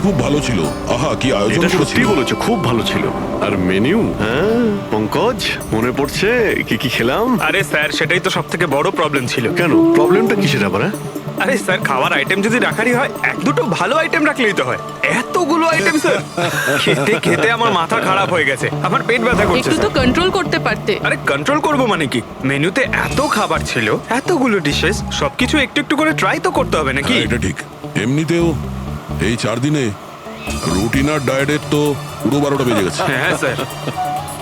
খুব ভালো ছিল। আহা, কি আয়োজন এটা সত্যি করেছিল। বলেছো, খুব ভালো ছিল। আর মেনু, হ্যাঁ পঙ্কজ, মনে পড়ছে কি কি খেলাম? আরে স্যার, সেটাই তো সব থেকে বড় প্রবলেম ছিল। কেন, প্রবলেমটা কিসের আবার? আরে স্যার, খাওয়ার আইটেম যদি রাখারই হয়, এক দুটো ভালো আইটেম রাখলেই তো হয়। এতগুলো আইটেম স্যার, খেতে খেতে আমার মাথা খারাপ হয়ে গেছে, আমার পেট ব্যথা করছে একটু তো স্যার। কন্ট্রোল করতে পারতে। আরে কন্ট্রোল করবো মানে কি? মেনুতে এত খাবার ছিল, এতগুলো ডিশেস, সবকিছু একটু একটু করে ট্রাই তো করতে হবে নাকি? হ্যাঁ, এটা ঠিক। এমনিতেও এই 4 দিনে রুটিন আর ডায়েটের তো পুরো 12টা বেজে গেছে। হ্যাঁ স্যার।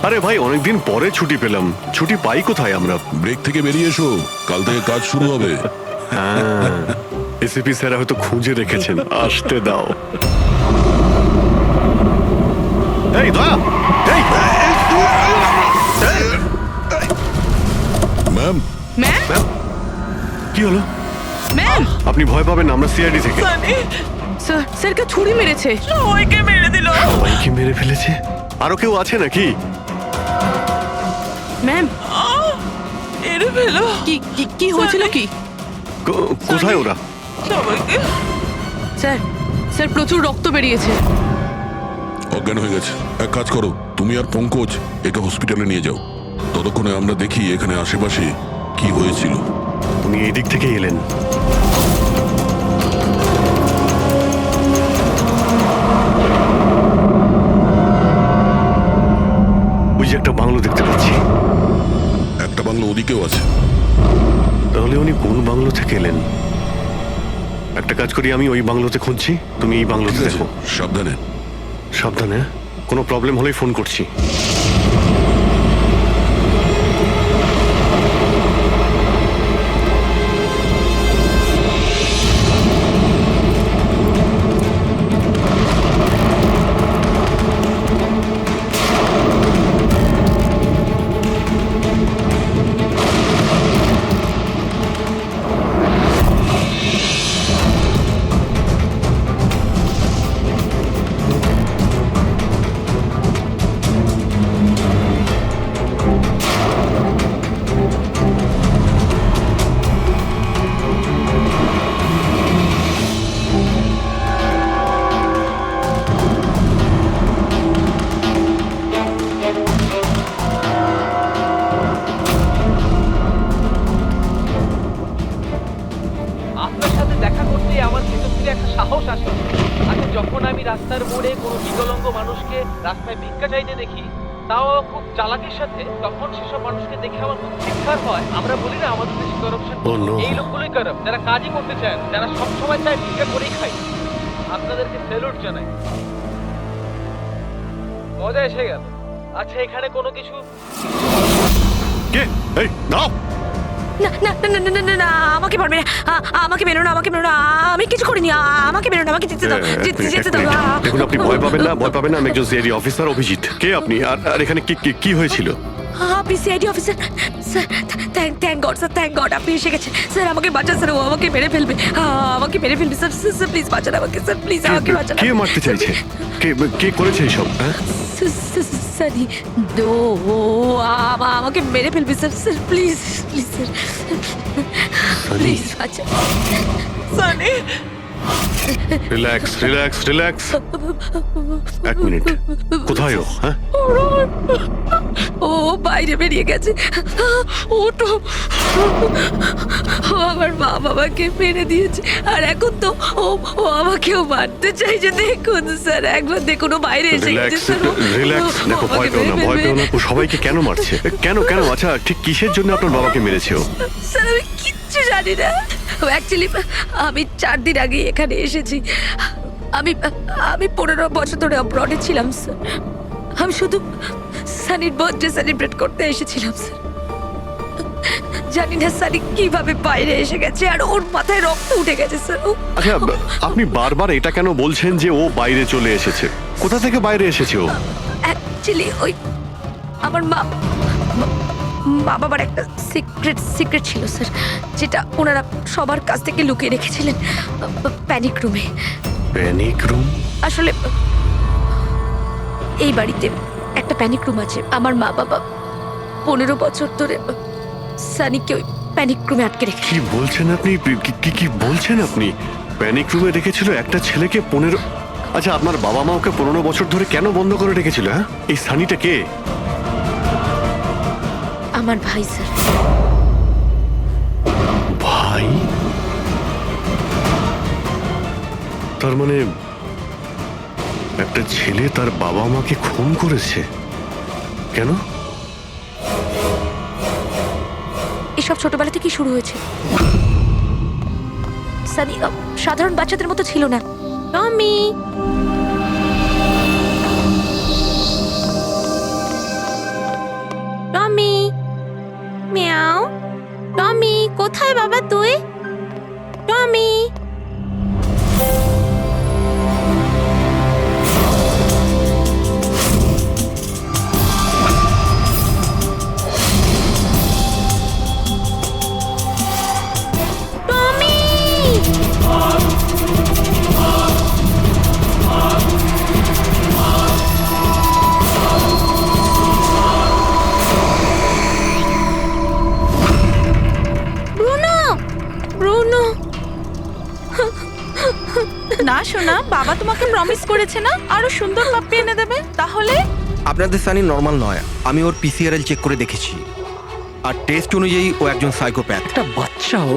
আরে ভাই, অনেকদিন পরে ছুটি পেলাম, ছুটি পাই কোথায় আমরা? ব্রেক থেকে বেরিয়ে এসো, কাল থেকে কাজ শুরু হবে। এসিপি স্যার হয়তো খুঁজে রেখেছেন, আসতে দাও। এই দয়া, এই ম্যাম, ম্যাম, কি হলো? ম্যাম, আপনি ভয় পাবেন না, আমরা সিআইডি থেকে। স্যার, স্যারকে ছুরি মেরেছে। ওইকে মেরে দিল। সবাইকে মেরে ফেলেছে? আরো কেউ আছে নাকি? ম্যাম, এরে ফেলো কি কি কি হয়েছিল কি? কোথায় ওরা? সবাইকে। স্যার, স্যার প্রচুর রক্ত বেরিয়েছে। অজ্ঞান হয়ে গেছে। এক কাজ করো, তুমি আর পঙ্কজ একে হসপিটালে নিয়ে যাও। ততক্ষণে আমরা দেখি এখানে আশেপাশে কি হয়েছিল। উনি এই দিক থেকে এলেন। ওই যে একটা বাংলো দেখতে পাচ্ছি। একটা বাংলো ওদিকেও আছে। তাহলে উনি কোন বাংলো থেকে এলেন? একটা কাজ করি, আমি ওই বাংলোতে খুঁজছি, তুমি এই বাংলোতে ঠিক আছে, দেখো। সাবধানে। সাবধানে, কোনো প্রবলেম হলেই ফোন করছি। আপনার সাথে দেখা করতে আমার ভেতর থেকে একটা সাহস আসে। আচ্ছা, যখন আমি রাস্তার মোড়ে কোনো বিকলাঙ্গ মানুষকে রাস্তায় ভিক্ষা চাইতে দেখি, তাও খুব চালাকির সাথে, তখন সেসব মানুষকে দেখে আমার খুব চিৎকার হয়। আমরা বলি না আমাদের দেশে করাপশন, Oh no! এই লোকগুলোই কারাপ্ট, যারা কাজই করতে চায় না, যারা সবসময় চায় ভিক্ষা করেই খায়। আপনাদেরকে স্যালুট জানাই, মজা এসে গেল। আচ্ছা, এখানে কোনো কিছু কে? এই দাও। না না না না না না না, আমাকে পারবে না। আমাকে মেরো না, আমাকে মেরো না। আমি কিছু করিনি। আমাকে মেরো না, আমাকে যেতে দাও, যেতে দাও। দেখুন, আপনি ভয় পাবেন না, ভয় পাবেন না। আমি একজন সিআইডি অফিসার, অভিজিৎ। কে আপনি? আর এখানে কি হয়েছিল? আপনি CID officer? Sir, thank god sir, thank god আপনি এসে গেছেন। স্যার আমাকে বাঁচান স্যার, ও আমাকে মেরে ফেলবে, আমাকে মেরে ফেলবে স্যার। স্যার প্লিজ বাঁচান আমাকে স্যার, প্লিজ আমাকে বাঁচান। কে মারতে চাইছে? কে করেছে এইসব? হ্যাঁ, সানি, দো আমাকে মেরে ফেলবে sir. Sir please, please sir, please বাঁচান। Sunny, relax relax relax. এক মিনিট, কোথায় ও? হ্যাঁ, ও বাইরে বেরিয়ে গেছে। ওটো, ও আমার মা বাবাকে মেরে দিয়েছে, আর এখন তো ও আমাকেও মারতে চাইছে। দেখুন স্যার, একবার দেখুন, ও বাইরে এসে গেছে রিল্যাক্স স্যার। রিল্যাক্স। দেখো, ভয় পেও না, ভয় পেও না। ও সবাইকে কেন মারছে? কেন? আচ্ছা, ঠিক কিসের জন্য আপনার বাবাকে মেরেছে ও? স্যার আমি কিচ্ছু জানি না। অ্যাকচুয়ালি আমি 4 দিন আগে এখানে এসেছি। আমি 15 বছর ধরে অব্রডে ছিলাম স্যার। আমি শুধু সানির বার্থডে সেলিব্রেট করতে এসেছিলাম স্যার। জানি না সানি কিভাবে বাইরে এসে গেছে, আর ওর মাথায় রক্ত উঠে গেছে স্যার। আচ্ছা, আপনি বারবার এটা কেন বলছেন যে ও বাইরে চলে এসেছে? কোথা থেকে বাইরে এসেছে ও? অ্যাকচুয়ালি ওই আমার মা বাবার একটা সিক্রেট ছিল স্যার, যেটা ওনারা সবার কাছ থেকে লুকিয়ে রেখেছিলেন প্যানিক রুমে। Panic room? আসলে এই বাড়িতে একটা প্যানিক রুম আছে। আমার মা বাবা 15 বছর ধরে সানিকে ওই প্যানিক রুমে আটকে রেখে। কি বলছেন আপনি? কি বলছেন আপনি? প্যানিক রুমে রেখেছিল একটা ছেলেকে 15? আচ্ছা, আপনার বাবা মা ওকে 15 বছর ধরে কেন বন্ধ করে রেখেছিল? হ্যাঁ, এই সানিটা কে? আমার ভাই স্যার। ভাই? তার মানে একটা ছেলে তার বাবা মাকে খুন করেছে? কেন? এসব ছোটবেলা থেকে শুরু হয়েছে। সানি সাধারণ বাচ্চাদের মতো ছিল না। টমি, টমি, মিয়াও। টমি, কোথায় বাবা তুই? টমি। না শোনা, বাবা তোমাকে প্রমিস করেছে না আরো সুন্দর পাপ্পি এনে দেবে। তাহলে আপনাদের সানি নর্মাল নয়, আমি ওর পিসিআরএল চেক করে দেখেছি, আর টেস্ট অনুযায়ী ও একজন সাইকোপ্যাথ। একটা বাচ্চাও,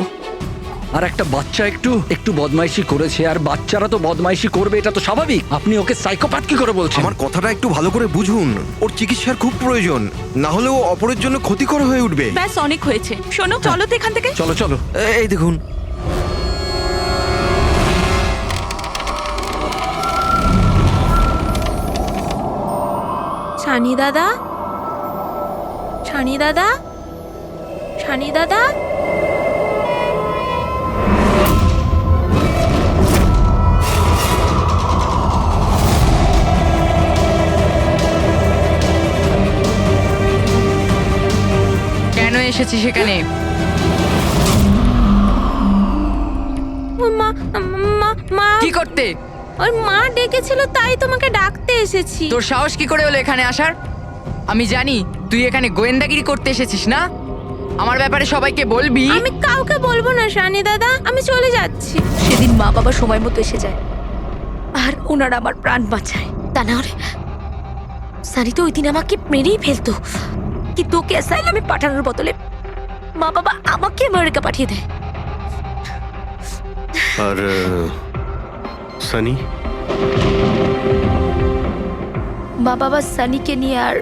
আর একটা বাচ্চা একটু একটু বদমাইশি করেছে, আর বাচ্চারা তো বদমাইশি করবে, এটা তো স্বাভাবিক। আপনি ওকে সাইকোপ্যাথ কি করে বলছেন? আমার কথাটা একটু ভালো করে বুঝুন, ওর চিকিৎসার খুব প্রয়োজন, না হলে ও অপরের জন্য ক্ষতিকর হয়ে উঠবে। ব্যাস অনেক হয়েছে, শোনো চলো তো এখান থেকে। চলো চলো। এই দেখুন, ছানি দাদা, ছানি দাদা, ছানি দাদা। কেন এসেছি সেখানে? মা মা মা কি করতে? ওর মা ডেকেছিল, তাই তোমাকে ডাকতে এসেছি। তোর সাহস কি করে হলো এখানে আসার? আমি জানি তুই এখানে গোয়েন্দাগিরি করতে এসেছিস না। আমার ব্যাপারে সবাইকে বলবি। আমি কাউকে বলবো না শানি দাদা, আমি চলে যাচ্ছি। সেদিন মা বাবা সময় মতো এসে যায়, আর ওনারা আমার প্রাণ বাঁচায়। তা না হলে সানি তো ওই দিন আমাকে মেরেই ফেলতো, কিন্তু ওকে অ্যাসাইলামে পাঠানোর বদলে মা বাবা আমাকে আমেরিকা পাঠিয়ে দেয়। আর সানি? মা বাবা সানিকে নিয়ে আর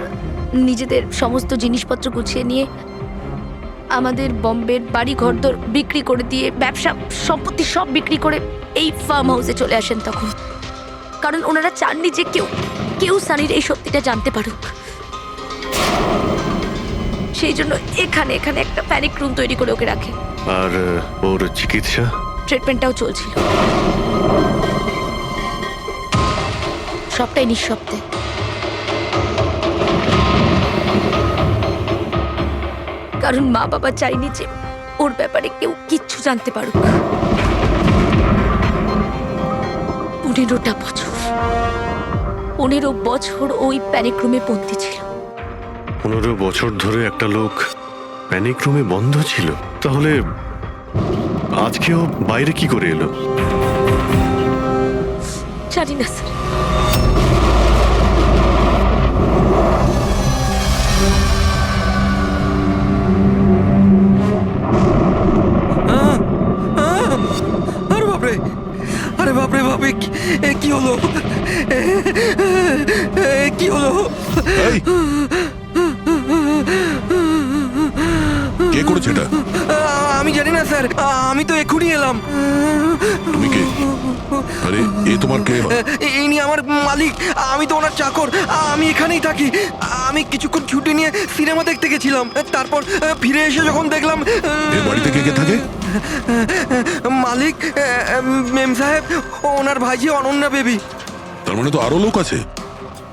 নিজেদের সমস্ত জিনিসপত্র গুছিয়ে নিয়ে আমাদের বম্বের বাড়ি ঘরদোর বিক্রি করে দিয়ে, ব্যবসা সম্পত্তি সব বিক্রি করে এই ফার্ম হাউসে চলে আসেন তখন। কারণ ওনারা চাননি যে কেউ কেউ সানির এই সত্যিটা জানতে পারুক। সেই জন্য এখানে এখানে একটা প্যানিক রুম তৈরি করে ওকে রাখে। আর ওর চিকিৎসা? ট্রিটমেন্টটাও চলছিল, সবটাই নিঃশব্দে। কারণ মা বাবা চাইনি যে ওর ব্যাপারে কেউ কিচ্ছু জানতে পারুক। 15টা বছর, 15 বছর ওই প্যানিক রুমে বন্দী ছিল। 15 বছর ধরে একটা লোক প্যানিক রুমে বন্ধ ছিল, তাহলে আজকেও বাইরে কি করে এলো? জানি না স্যার। আরে বাপরে, আরে বাপরে বাপরে, কি হলো? কি হলো? এই, কে করেছে এটা? আমি জানি না স্যার, আমি তো এক্ষুনি এলাম। তুমি কে? আরে এ তোমার কে? ইনি আমার মালিক, আমি তো ওনার চাকর, আমি এখানেই থাকি। আমি কিছুক্ষণ ছুটি নিয়ে সিনেমা দেখতে গেছিলাম, তারপর ফিরে এসে যখন দেখলাম এর বাড়িতে কে কে থাকে? মালিক, মেম সাহেব, ওনার ভাইজি অনন্যা বেবি। তার মানে তো আরো লোক আছে।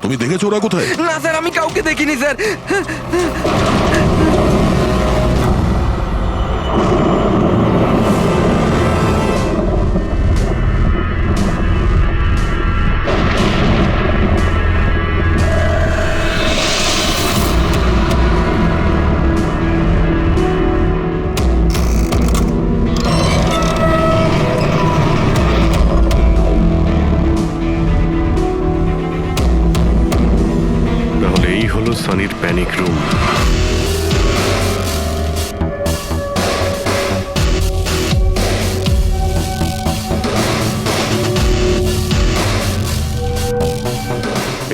তুমি দেখেছো ওরা কোথায়? না স্যার, আমি কাউকে দেখিনি স্যার। Panic room.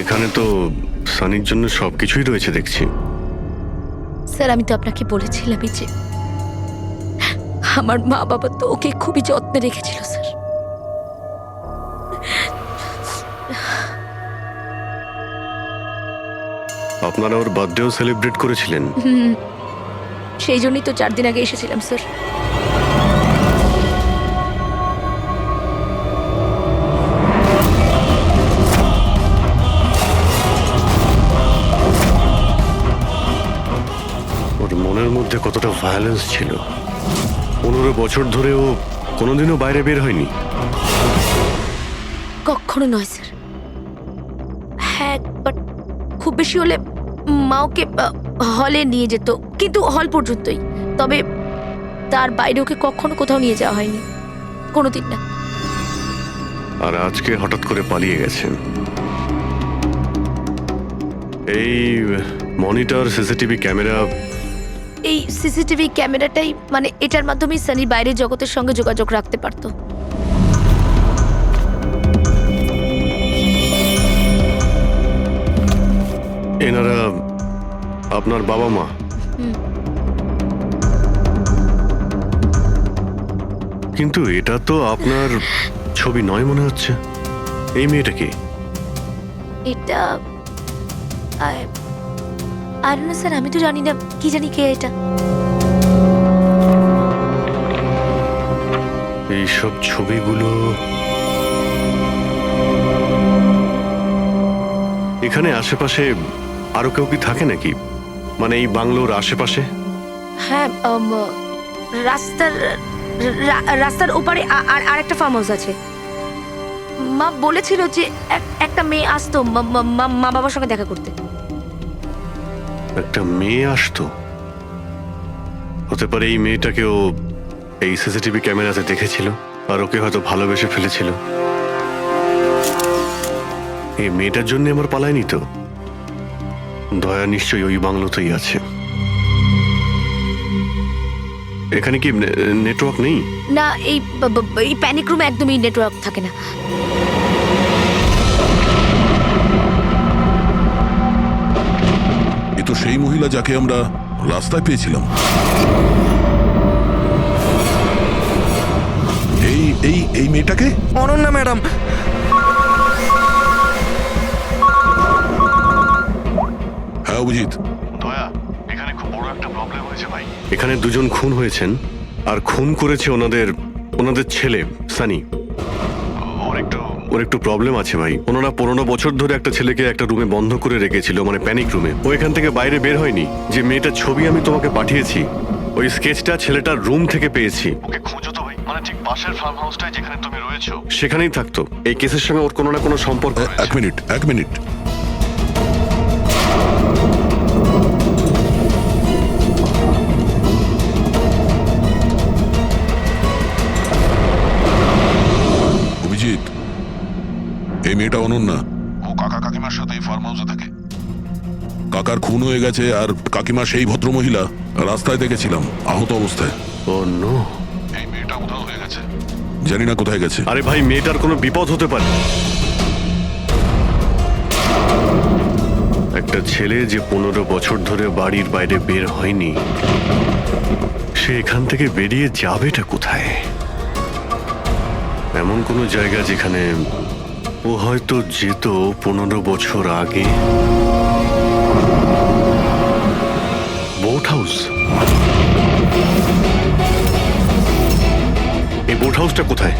এখানে তো সানির জন্য সবকিছুই রয়েছে দেখছি। স্যার আমি তো আপনাকে বলেছিলামই যে আমার মা বাবা তো ওকে খুবই যত্নে রেখেছিল স্যার। আপনারা ওর বার্থডেও সেলিব্রেট করেছিলেন? সেই জন্যই তো 4 দিন আগে এসেছিলাম স্যার। ওর মনের মধ্যে কতটা ভায়োলেন্স ছিল। 15 বছর ধরে ও কোনোদিনও বাইরে বের হয়নি। কখনো নয় স্যার। হ্যাঁ বাট খুব বেশি হলে মা ওকে হলে নিয়ে যেত, কিন্তু হল পর্যন্তই। তবে তার বাইরে ওকে কখনো কোথাও নিয়ে যাওয়া হয়নি, কোনোদিন না। আর আজকে হঠাৎ করে পালিয়ে গেছেন। এই মনিটর, সিসিটিভি ক্যামেরা, এই সিসিটিভি ক্যামেরাটাই মানে এটার মাধ্যমেই সানি বাইরের জগতের সঙ্গে যোগাযোগ রাখতে পারতো। এনারা আপনার বাবা মা? কিন্তু এটা তো আপনার ছবি নয় মনে হচ্ছে। এই মেয়েটা কি? এটা আর না স্যার, আমি তো জানি না, কি জানি কে এটা। এইসব ছবিগুলো এখানে আশেপাশে আরো কেউ কি থাকে নাকি? মানে এই বাংলোর আশেপাশে? হ্যাঁ রাস্তার ওপারে আর একটা ফার্ম হাউস আছে। মা বলেছিল যে একটা মেয়ে আসতো মা বাবার সঙ্গে দেখা করতে। একটা মেয়ে আসতো? হতে পারে এই মেয়েটাকেও এই সিসিটিভি ক্যামেরাতে দেখেছিল আর ওকে হয়তো ভালোবেসে ফেলেছিল। এই মেয়েটার জন্য আমার পালায়নি তো। দয়া নিশ্চয়ই ওই বাংলোতেই আছে। এখানে কি নেটওয়ার্ক নেই? না, এই প্যানিক রুমে একদমই নেটওয়ার্ক থাকে না। এ তো সেই মহিলা যাকে আমরা রাস্তায় পেয়েছিলাম। এই মেয়েটাকে? অনন্যা ম্যাডাম। হ্যাঁ অভিজিৎ। দয়া, এখানে খুব বড় একটা প্রবলেম হয়েছে ভাই। এখানে দুজন খুন হয়েছেন আর খুন করেছে ওনাদের ছেলে সানি। ওর একটু প্রবলেম আছে ভাই। ওনারা 15 বছর ধরে একটা ছেলেকে একটা রুমে বন্ধ করে রেখেছিল, মানে প্যানিক রুমে। ও এখান থেকে বাইরে বের হয়নি। যে মেয়েটার ছবি আমি তোমাকে পাঠিয়েছি, ওই স্কেচটা ছেলেটার রুম থেকে পেয়েছি। ওকে খুঁজো তো ভাই, মানে ঠিক পাশের ফার্ম হাউসটায় যেখানে তুমি রয়েছো সেখানেই থাকতো। এই কেসের সঙ্গে ওর কোনো না কোনো সম্পর্ক রয়েছে। এক মিনিট। অভিজিৎ, এই মেয়েটা অনন্যা। ও কাকা কাকিমার সাথে ফার্ম হাউসে থাকে। কাকার খুন হয়ে গেছে আর কাকিমা সেই ভদ্রমহিলা রাস্তায় দেখেছিলাম আহত অবস্থায়। ও নো। এই মেয়েটা উধাও হয়ে গেছে, জানি না কোথায় গেছে। আরে ভাই, মেয়েটার কোনো বিপদ হতে পারে। একটা ছেলে যে 15 বছর ধরে বাড়ির বাইরে বের হয়নি, সে এখান থেকে বেরিয়ে যাবেটা কোথায়? এমন কোনো জায়গা যেখানে ও হয়তো যেত 15 বছর আগে। Boat house? এই বোট হাউসটা কোথায়?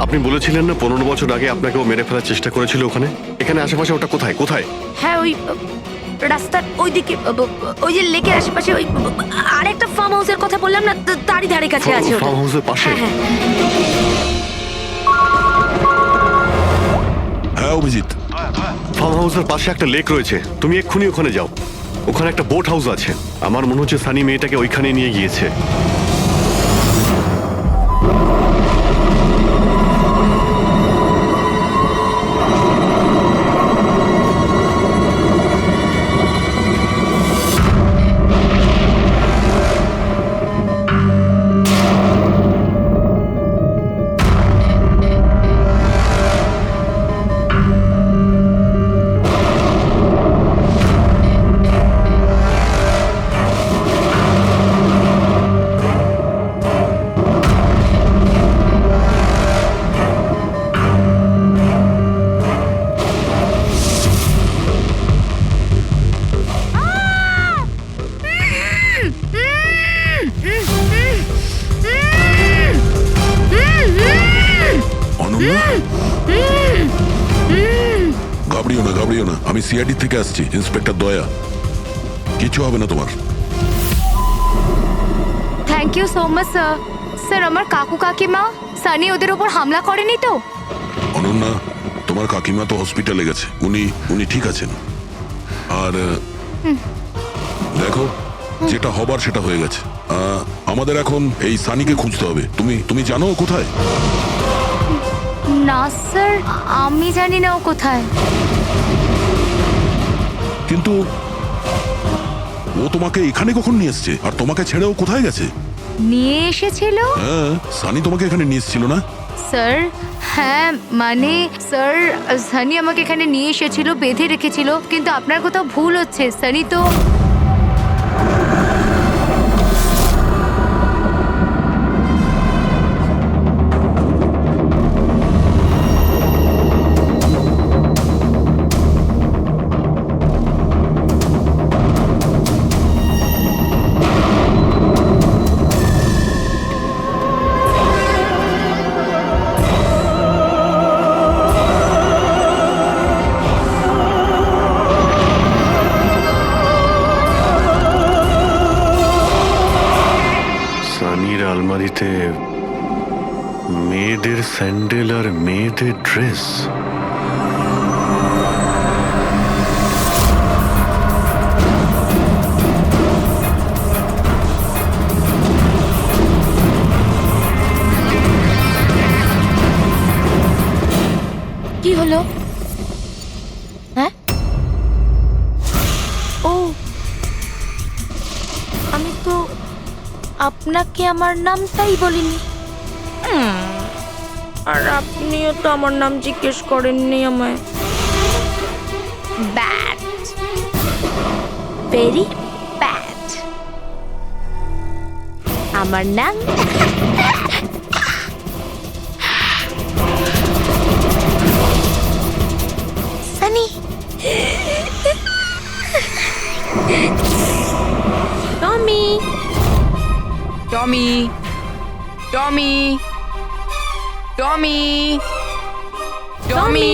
আপনি বলেছিলেন না 15 বছর আগে আপনাকে ও মেরে ফেলার চেষ্টা করেছিল ওখানে। এখানে আশেপাশে ওটা কোথায়? হ্যাঁ ওই রাস্তার ওইদিকে, ওই যে লেকের আশেপাশে, ওই আরেকটা ফার্ম হাউসের কথা বললাম না, তারই ধারে কাছে আছে ওটা। ফার্ম হাউসের পাশে? হ্যাঁ। হ্যাঁ অভিজিৎ, ফার্ম হাউসের পাশে একটা লেক রয়েছে। তুমি এক্ষুনি ওখানে যাও। ওখানে একটা বোট হাউস আছে। আমার মনে হচ্ছে সানি মেয়েটাকে ওইখানে নিয়ে গিয়েছে। ঘাবড়িও না, আমি সিআইডি থেকে আসছি, ইন্সপেক্টর দয়া। কিছু হবে না তোমার। Thank you so much sir. Sir আমার কাকু কাকিমা সানি ওদের উপর হামলা করেনি তো? অনন্যা, তোমার কাকিমা তো হসপিটালে গেছে, উনি ঠিক আছেন। আর দেখো, যেটা হবার সেটা হয়ে গেছে। আমাদের এখন এই সানিকে খুঁজতে হবে। তুমি জানো ও কোথায়? না স্যার, আমি জানি না ও কোথায়। কিন্তু ও তোমাকে এখানে কখন নিয়ে এসছে, আর তোমাকে ছেড়ে ও কোথায় গেছে? নিয়ে এসেছিল? হ্যাঁ, সানি তোমাকে এখানে নিয়ে এসেছিল না? স্যার হ্যাঁ, মানে স্যার সানি আমাকে এখানে নিয়ে এসেছিল, বেঁধে রেখেছিল, কিন্তু আপনার কোথাও ভুল হচ্ছে। সানি তো সানির আলমারিতে মেয়েদের স্যান্ডেল আর মেয়েদের ড্রেস। কি হলো? হ্যাঁ, ও আমি তো আপনাকে আমার নামটাই বলিনি। আর আপনিও তো আমার নাম জিজ্ঞেস করেননি আমায়। Bad, very bad. আমার নাম সানি। টমি, টমি, টমি, টমি, টমি।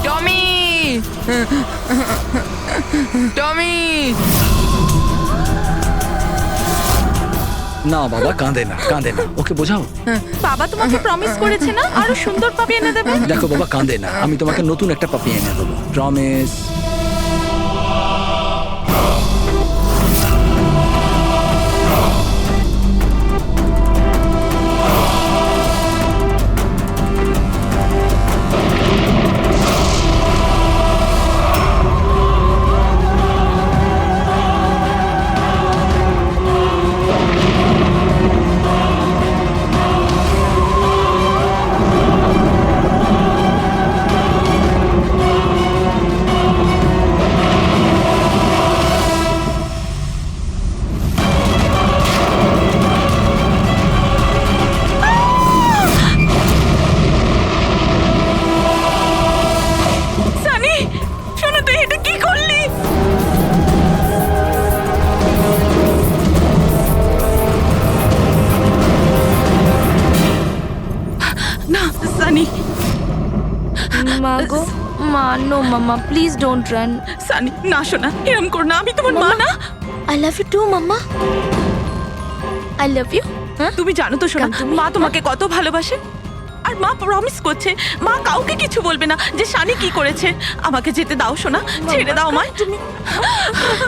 টমি, টমি। না বাবা, কাঁদে না, ওকে বোঝাও। বাবা তোমাকে প্রমিস করেছে না আরো সুন্দর পাপি এনে দেবে? দেখো বাবা, কাঁদে না, আমি তোমাকে নতুন একটা পাপি এনে দেবো, প্রমিস। সানি, শোনো, তুই এটা কি করলি? না সানি, মা গো, মা, নো মামা, প্লিজ ডোন্ট রান। সানি না, শোনা, এরম কর না, আমি তোমার মা না। I love you too mamma, I love you. তুমি জানো তো শোনা, Come to me. মা তোমাকে কত ভালোবাসে। আর মা প্রমিস করছে মা কাউকে কিছু বলবে না যে সানি কি করেছে। আমাকে যেতে দাও শোনা, ছেড়ে দাও আমায়। তুমি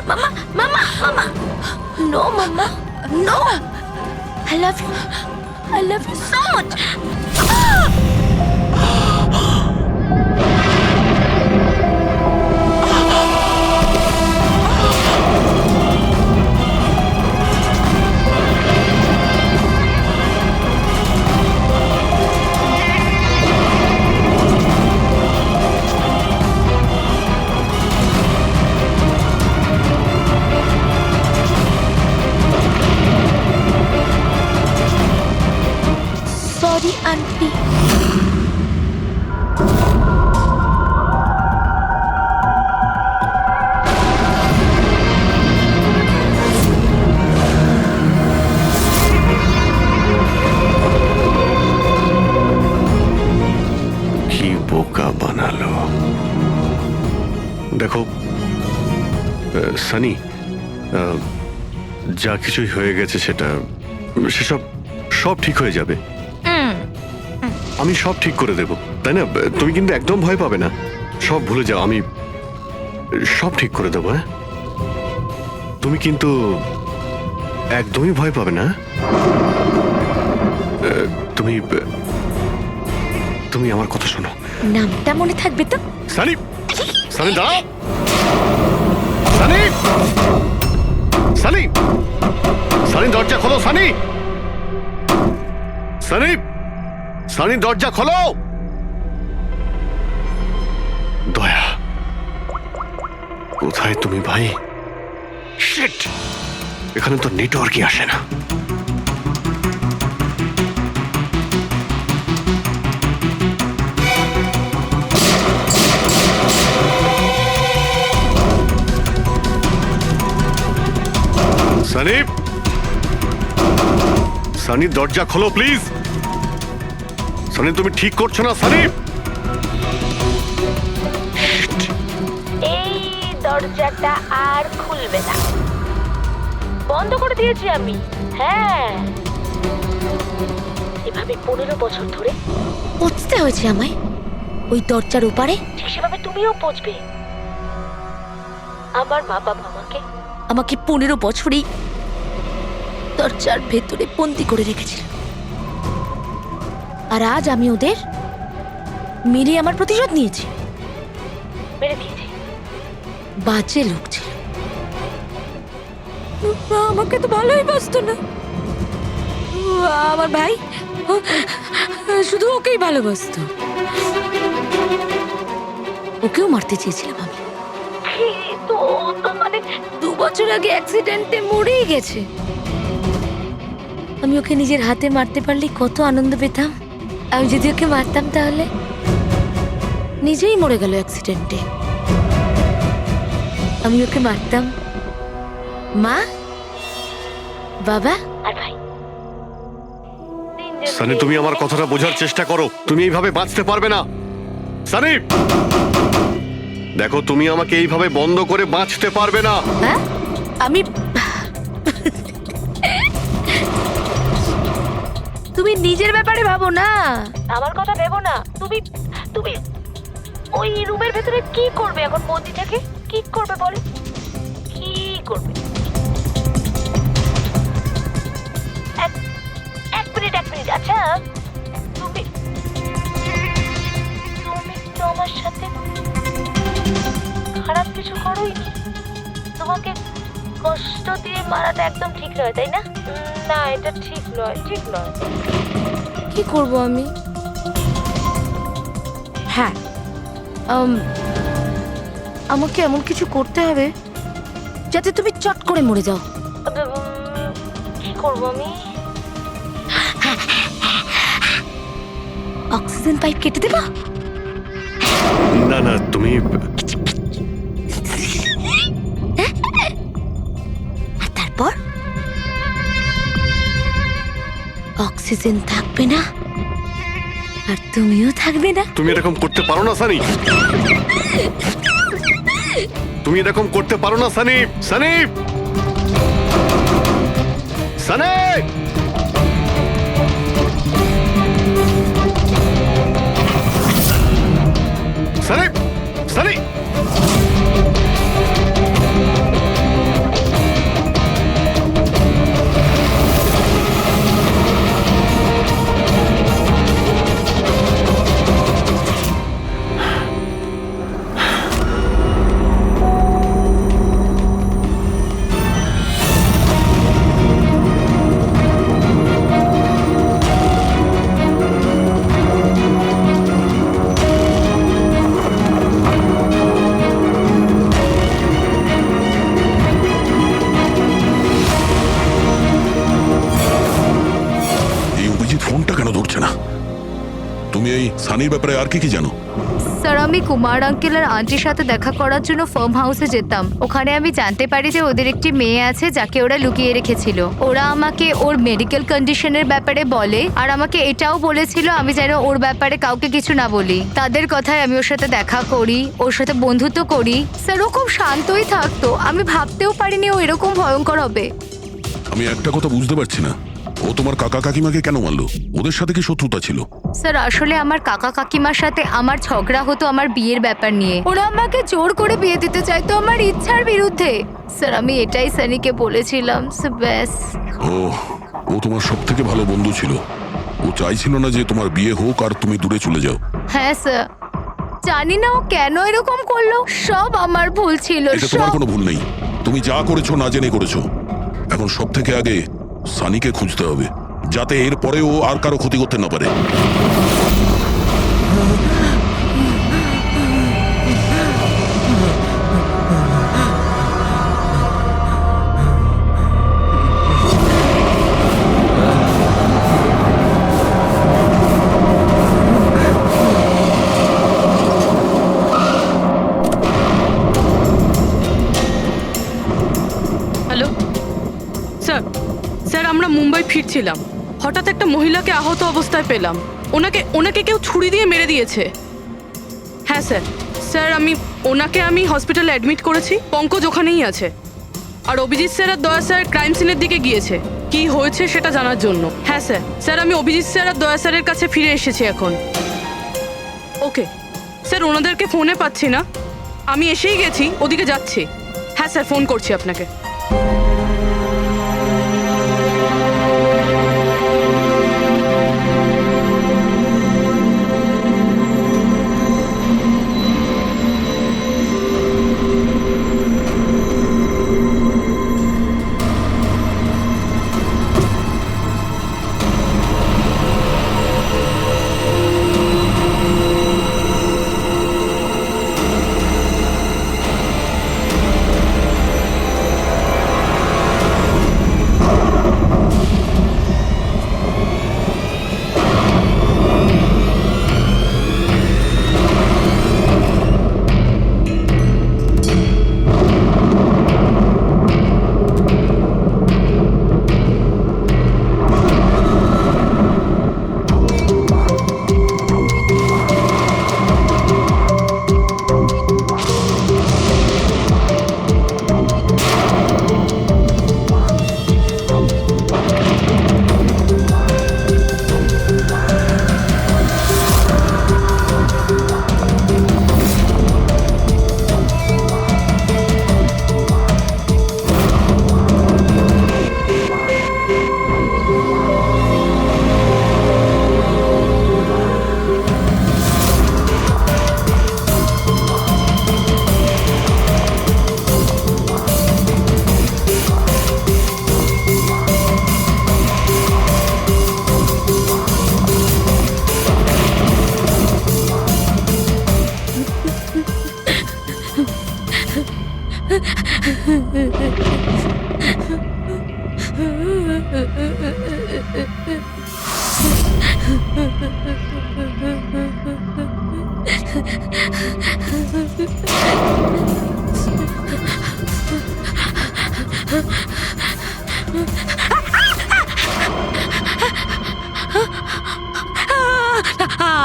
মামা, মামা, মামা, নো মামা, no, I love you so much. Sorry, auntie. দেখো সানি, যা কিছুই হয়ে গেছে সেসব সব ঠিক হয়ে যাবে। আমি সব ঠিক করে দেব, তাই না? তুমি কিন্তু একদম ভয় পাবে না, সব ভুলে যাও, আমি সব ঠিক করে দেবো। হ্যাঁ, তুমি কিন্তু একদমই ভয় পাবে না। তুমি তুমি আমার কথা শোনো। নামটা মনে থাকবে তো? সানি, সানি দাঁড়াও। সানি, সানি, সানি দরজা খোলো। সানি, সানি, সানি দরজা খোলো। দয়া, কোথায় তুমি ভাই? শিট, এখানে তো নেটওয়ার্কই আসে না। সানি, সানি দরজা খোলো প্লিজ। সানি, তুমি ঠিক করছো না সানি। এই দরজাটা আর খুলবে না, বন্ধ করে দিয়েছি আমি। হ্যাঁ, এভাবে 15 বছর ধরে পৌঁছতে হয়েছে আমায় ওই দরজার ওপারে। ঠিক সেভাবে তুমিও পৌঁছবে। আমার মা বাবা আমাকে 15 বছরই দরজার ভেতরে বন্দি করে রেখেছিল, আর আজ আমি ওদের মেরে আমার প্রতিশোধ নিয়েছি। মেরে দিয়েছি। বাজে লোক ছিল, আমাকে তো ভালোই বাসতো না। আমার ভাই শুধু ওকেই ভালোবাসতো, ওকেও মারতে চেয়েছিলাম আমি, তো মানে 2 বছর আগে অ্যাক্সিডেন্টে মরেই গেছে। আমি ওকে নিজের হাতে মারতে পারলে কত আনন্দ পেতাম। আমি যদি ওকে মারতাম তাহলে নিজেই মরে গেল অ্যাক্সিডেন্টে। আমি ওকে মারতাম, মা, বাবা আর ভাই। সানি, তুমি আমার কথাটা বোঝার চেষ্টা করো। তুমি এইভাবে বাঁচতে পারবে না সানি। দেখো, তুমি আমাকে এইভাবে বন্ধ করে বাঁচতে পারবে না। হ্যাঁ, আমি তুমি নিজের ব্যাপারে ভাবো না, আমার কথা ভেবো না। তুমি তুমি ওই রুমের ভেতরে কি করবে এখন? বন্দি থেকে কি করবে বলো? কি করবে? এক মিনিট। আচ্ছা, তুমি তো আমার সাথে খারাপ কিছু করোইনি। তোমাকে কষ্ট দিয়ে মারাটা একদম ঠিক নয়, তাই না? না, এটা ঠিক নয়। কি করব আমি? হ্যাঁ, আমাকে এমন কিছু করতে হবে যাতে তুমি চট করে মরে যাও। কি করব আমি? অক্সিজেন পাইপ কেটে দেবো? না না, তুমি আর তারপর অক্সিজেন থাকবে না, আর তুমিও থাকবে না। তুমি এরকম করতে পারো না সানি। তুমি এরকম করতে পারো না সানি। সানি, সানি, সানি, সানি। এই অভিজিৎ ফোনটা কেন ধরছে না? তুমি এই সানির ব্যাপারে আর কি জানো? স্যার, আমি কুমার আঙ্কেল আর আন্টির সাথে দেখা করার জন্য ফার্ম হাউসে যেতাম। ওখানে আমি জানতে পারি যে ওদের একটি মেয়ে আছে যাকে ওরা লুকিয়ে রেখেছিল। ওরা আমাকে ওর মেডিকেল কন্ডিশনের ব্যাপারে বলে আর আমাকে এটাও বলেছিল আমি যেন ওর ব্যাপারে কাউকে কিছু না বলি। তাদের কথায় আমি ওর সাথে দেখা করি, ওর সাথে বন্ধুত্ব করি। স্যার ও খুব শান্তই থাকতো, আমি ভাবতেও পারিনি ও এরকম ভয়ঙ্কর হবে। আমি একটা কথা বুঝতে পারছি না, ও তোমার কাকা কাকিমাকে কেন মারলো? ওদের সাথে কি শত্রুতা ছিল? স্যার আসলে আমার কাকা কাকিমার সাথে আমার ঝগড়া হতো আমার বিয়ের ব্যাপার নিয়ে। ওরা আমাকে জোর করে বিয়ে দিতে চাইতো আমার ইচ্ছার বিরুদ্ধে। স্যার আমি এটাই সানিকে বলেছিলাম। ব্যাস। ও তোমার সব থেকে ভালো বন্ধু ছিল। ও চাইছিল না যে তোমার বিয়ে হোক আর তুমি দূরে চলে যাও। হ্যাঁ স্যার, জানি না ও কেন এরকম করলো। সব আমার ভুল ছিল। এটা তোমার কোনো ভুল নেই, তুমি যা করেছো না জেনে করেছো। এখন সব থেকে আগে সানিকে খুঁজতে হবে, যাতে এর পরে ও আর কারো ক্ষতি করতে না পারে। হ্যালো স্যার, স্যার আমরা মুম্বাই ফিরছিলাম, হঠাৎ একটা মহিলাকে আহত অবস্থায় পেলাম। ওনাকে কেউ ছুরি দিয়ে মেরে দিয়েছে। হ্যাঁ স্যার, স্যার আমি হসপিটালে অ্যাডমিট করেছি। পঙ্কজ ওখানেই আছে। আর অভিজিৎ স্যার আর দয়া স্যার ক্রাইম সিনের দিকে গিয়েছে কি হয়েছে সেটা জানার জন্য। হ্যাঁ স্যার, স্যার আমি অভিজিৎ স্যার আর দয়া স্যারের কাছে ফিরে এসেছি এখন। ওকে স্যার, ওনাদেরকে ফোনে পাচ্ছি না, আমি এসেই গেছি, ওদিকে যাচ্ছি। হ্যাঁ স্যার, ফোন করছি আপনাকে।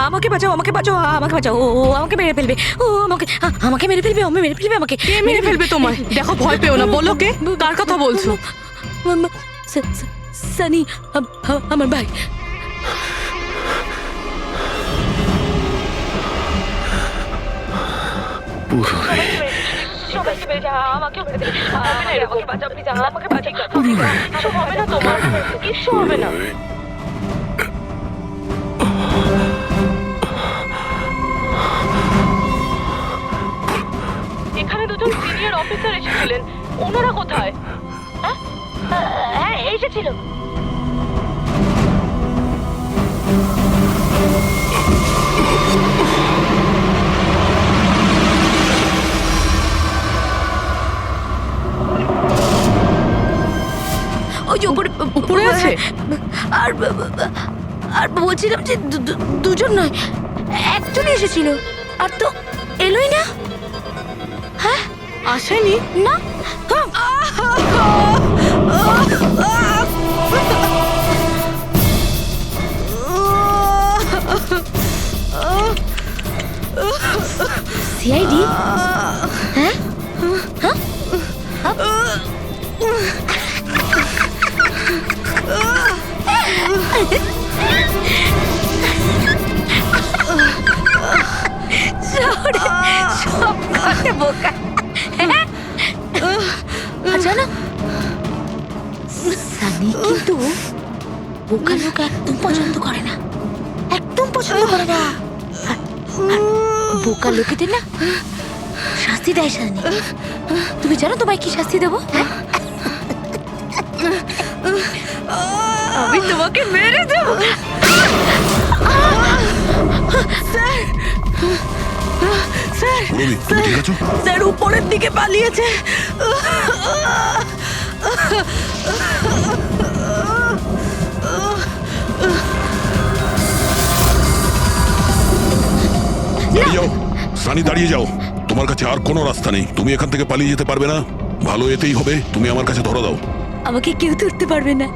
আমাকে বাঁচাও, আমাকে বাঁচাও, আমাকে বাঁচাও। ও আমাকে মেরে ফেলবে, ও আমাকে মেরে ফেলবে, মেরে ফেলবে আমাকে। কে মেরে ফেলবে তোমায়? দেখো, ভয় পেও না, বলো কে, কার কথা বলছো? সানি, আমার ভাই। সবাইকে মেরে যা, আমাকেও মেরে দেবে। আমাকে বাঁচাও, প্লিজ, আমাকে বাঁচাও। কিছু হবে না তোমার, কিছু হবে না। এখানে দুজন সিনিয়র অফিসার এসেছিলেন, ওনারা কোথায়? হ্যাঁ, এসেছিল। ওই যে উপরে আছে। আর বলছিলাম যে দুজন নয়, একজনই এসেছিল। আর তো এলোই না। হ্যাঁ, আসেনি না। সিআইডি? হ্যাঁ? সব কথা বোকা। হ্যাঁ? আর জানো, সানি কিন্তু বোকা লোক একদম পছন্দ করে না, একদম পছন্দ করে না। আর বোকা লোকেদের না শাস্তি দেয় সানি। তুমি জানো তোমায় কি শাস্তি দেবো? হ্যাঁ? আমি তোমাকে মেরে দেবো। পুরবি, তুমি ঠিক আছো? স্যার উপরের দিকে পালিয়েছে। দাঁড়িয়ে যাও সানি, দাঁড়িয়ে যাও। তোমার কাছে আর কোনো রাস্তা নেই, তুমি এখান থেকে পালিয়ে যেতে পারবে না। ভালো এতেই হবে, তুমি আমার কাছে ধরা দাও। আমাকে কেউ ধরতে পারবে না,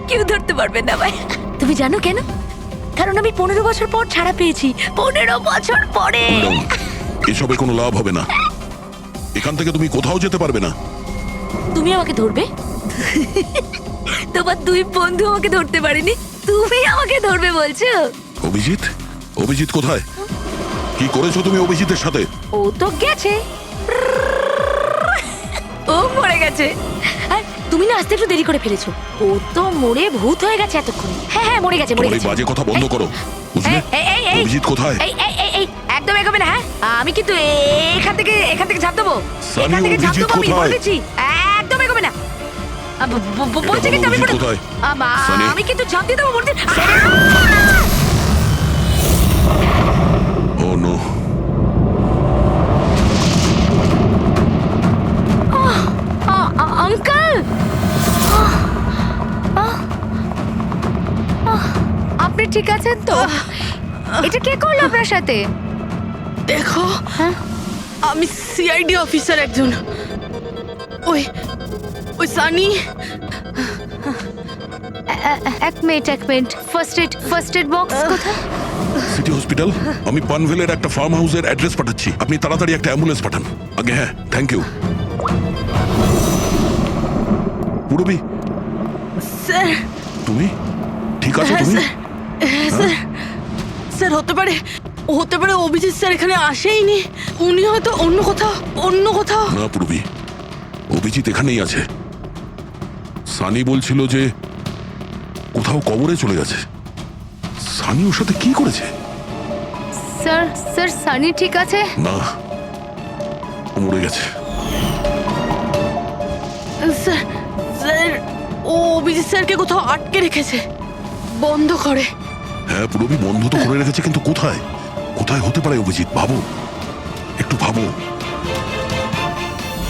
কেউ ধরতে পারবে না ভাই। তুমি জানো কেন? কারণ আমি 15 বছর পর ছাড়া পেয়েছি। 15 বছর পরে। এসবে কোনো লাভ হবে না, এখান থেকে তুমি কোথাও যেতে পারবে না। তুমি আমাকে ধরবে? তোমার দুই বন্ধু আমাকে ধরতে পারেনি, তুমি আমাকে ধরবে বলছো? অভিজিৎ, অভিজিৎ কোথায়? কি করেছো তুমি অভিজিতের সাথে? ও তো গেছে, ও মরে গেছে। আর তুমি না আসতে একটু দেরি করে ফেলেছো। ও তো মরে ভূত হয়ে গেছে এতক্ষণ। হ্যাঁ হ্যাঁ, মরে গেছে, মরে তোমার এই গেছে। বাজে কথা বন্ধ করো, বুঝলে? অভিজিৎ কোথায়? এই একদম এগোবে না। হ্যাঁ, আমি কিন্তু এখান থেকে ঝাঁপ দেবো। সানি, এখান থেকে ঝাঁপ অভিজিৎ দেবো, আমি কোথায়? বলে দিচ্ছি। একদম এগোবে না। বলছি কিন্তু আমি অভিজিৎ কোথায়? সানি। আমি কিন্তু ঝাঁপ দিয়ে দেবো বলছি। ও নো। আঙ্কেল, আপনি ঠিক আছেন তো? এটা কে করলো আপনার সাথে? দেখো, আমি সিআইডি অফিসার একজন। ওই ওই সানি। এক মিনিট, ফার্স্ট এড বক্স কোথায়? City hospital. আমি পানভেলের একটা ফার্ম হাউসের অ্যাড্রেস পাঠাচ্ছি, আপনি তাড়াতাড়ি একটা অ্যাম্বুলেন্স পাঠান আগে। হ্যাঁ, থ্যাংক ইউ। Purabi, sir. তুমি ঠিক আছো? হ্যাঁ তুমি? স্যার, হ্যাঁ স্যার। স্যার হতে পারে অভিজিৎ স্যার এখানে আসেইনি। উনি হয়তো অন্য কোথাও। না পুরবি, অভিজিৎ এখানেই আছে। সানি বলছিল যে কোথাও কবরে চলে গেছে। সানি ওর সাথে কি করেছে? স্যার সানি ঠিক আছে? না, ও মরে গেছে। স্যার ও অভিজিৎ স্যারকে কোথাও আটকে রেখেছে, বন্ধ করে। হ্যাঁ পুরবি, বন্ধ তো করে রেখেছে, কিন্তু কোথায়? কোথায় হতে পারে অভিজিৎ? ভাবো, একটু ভাবো।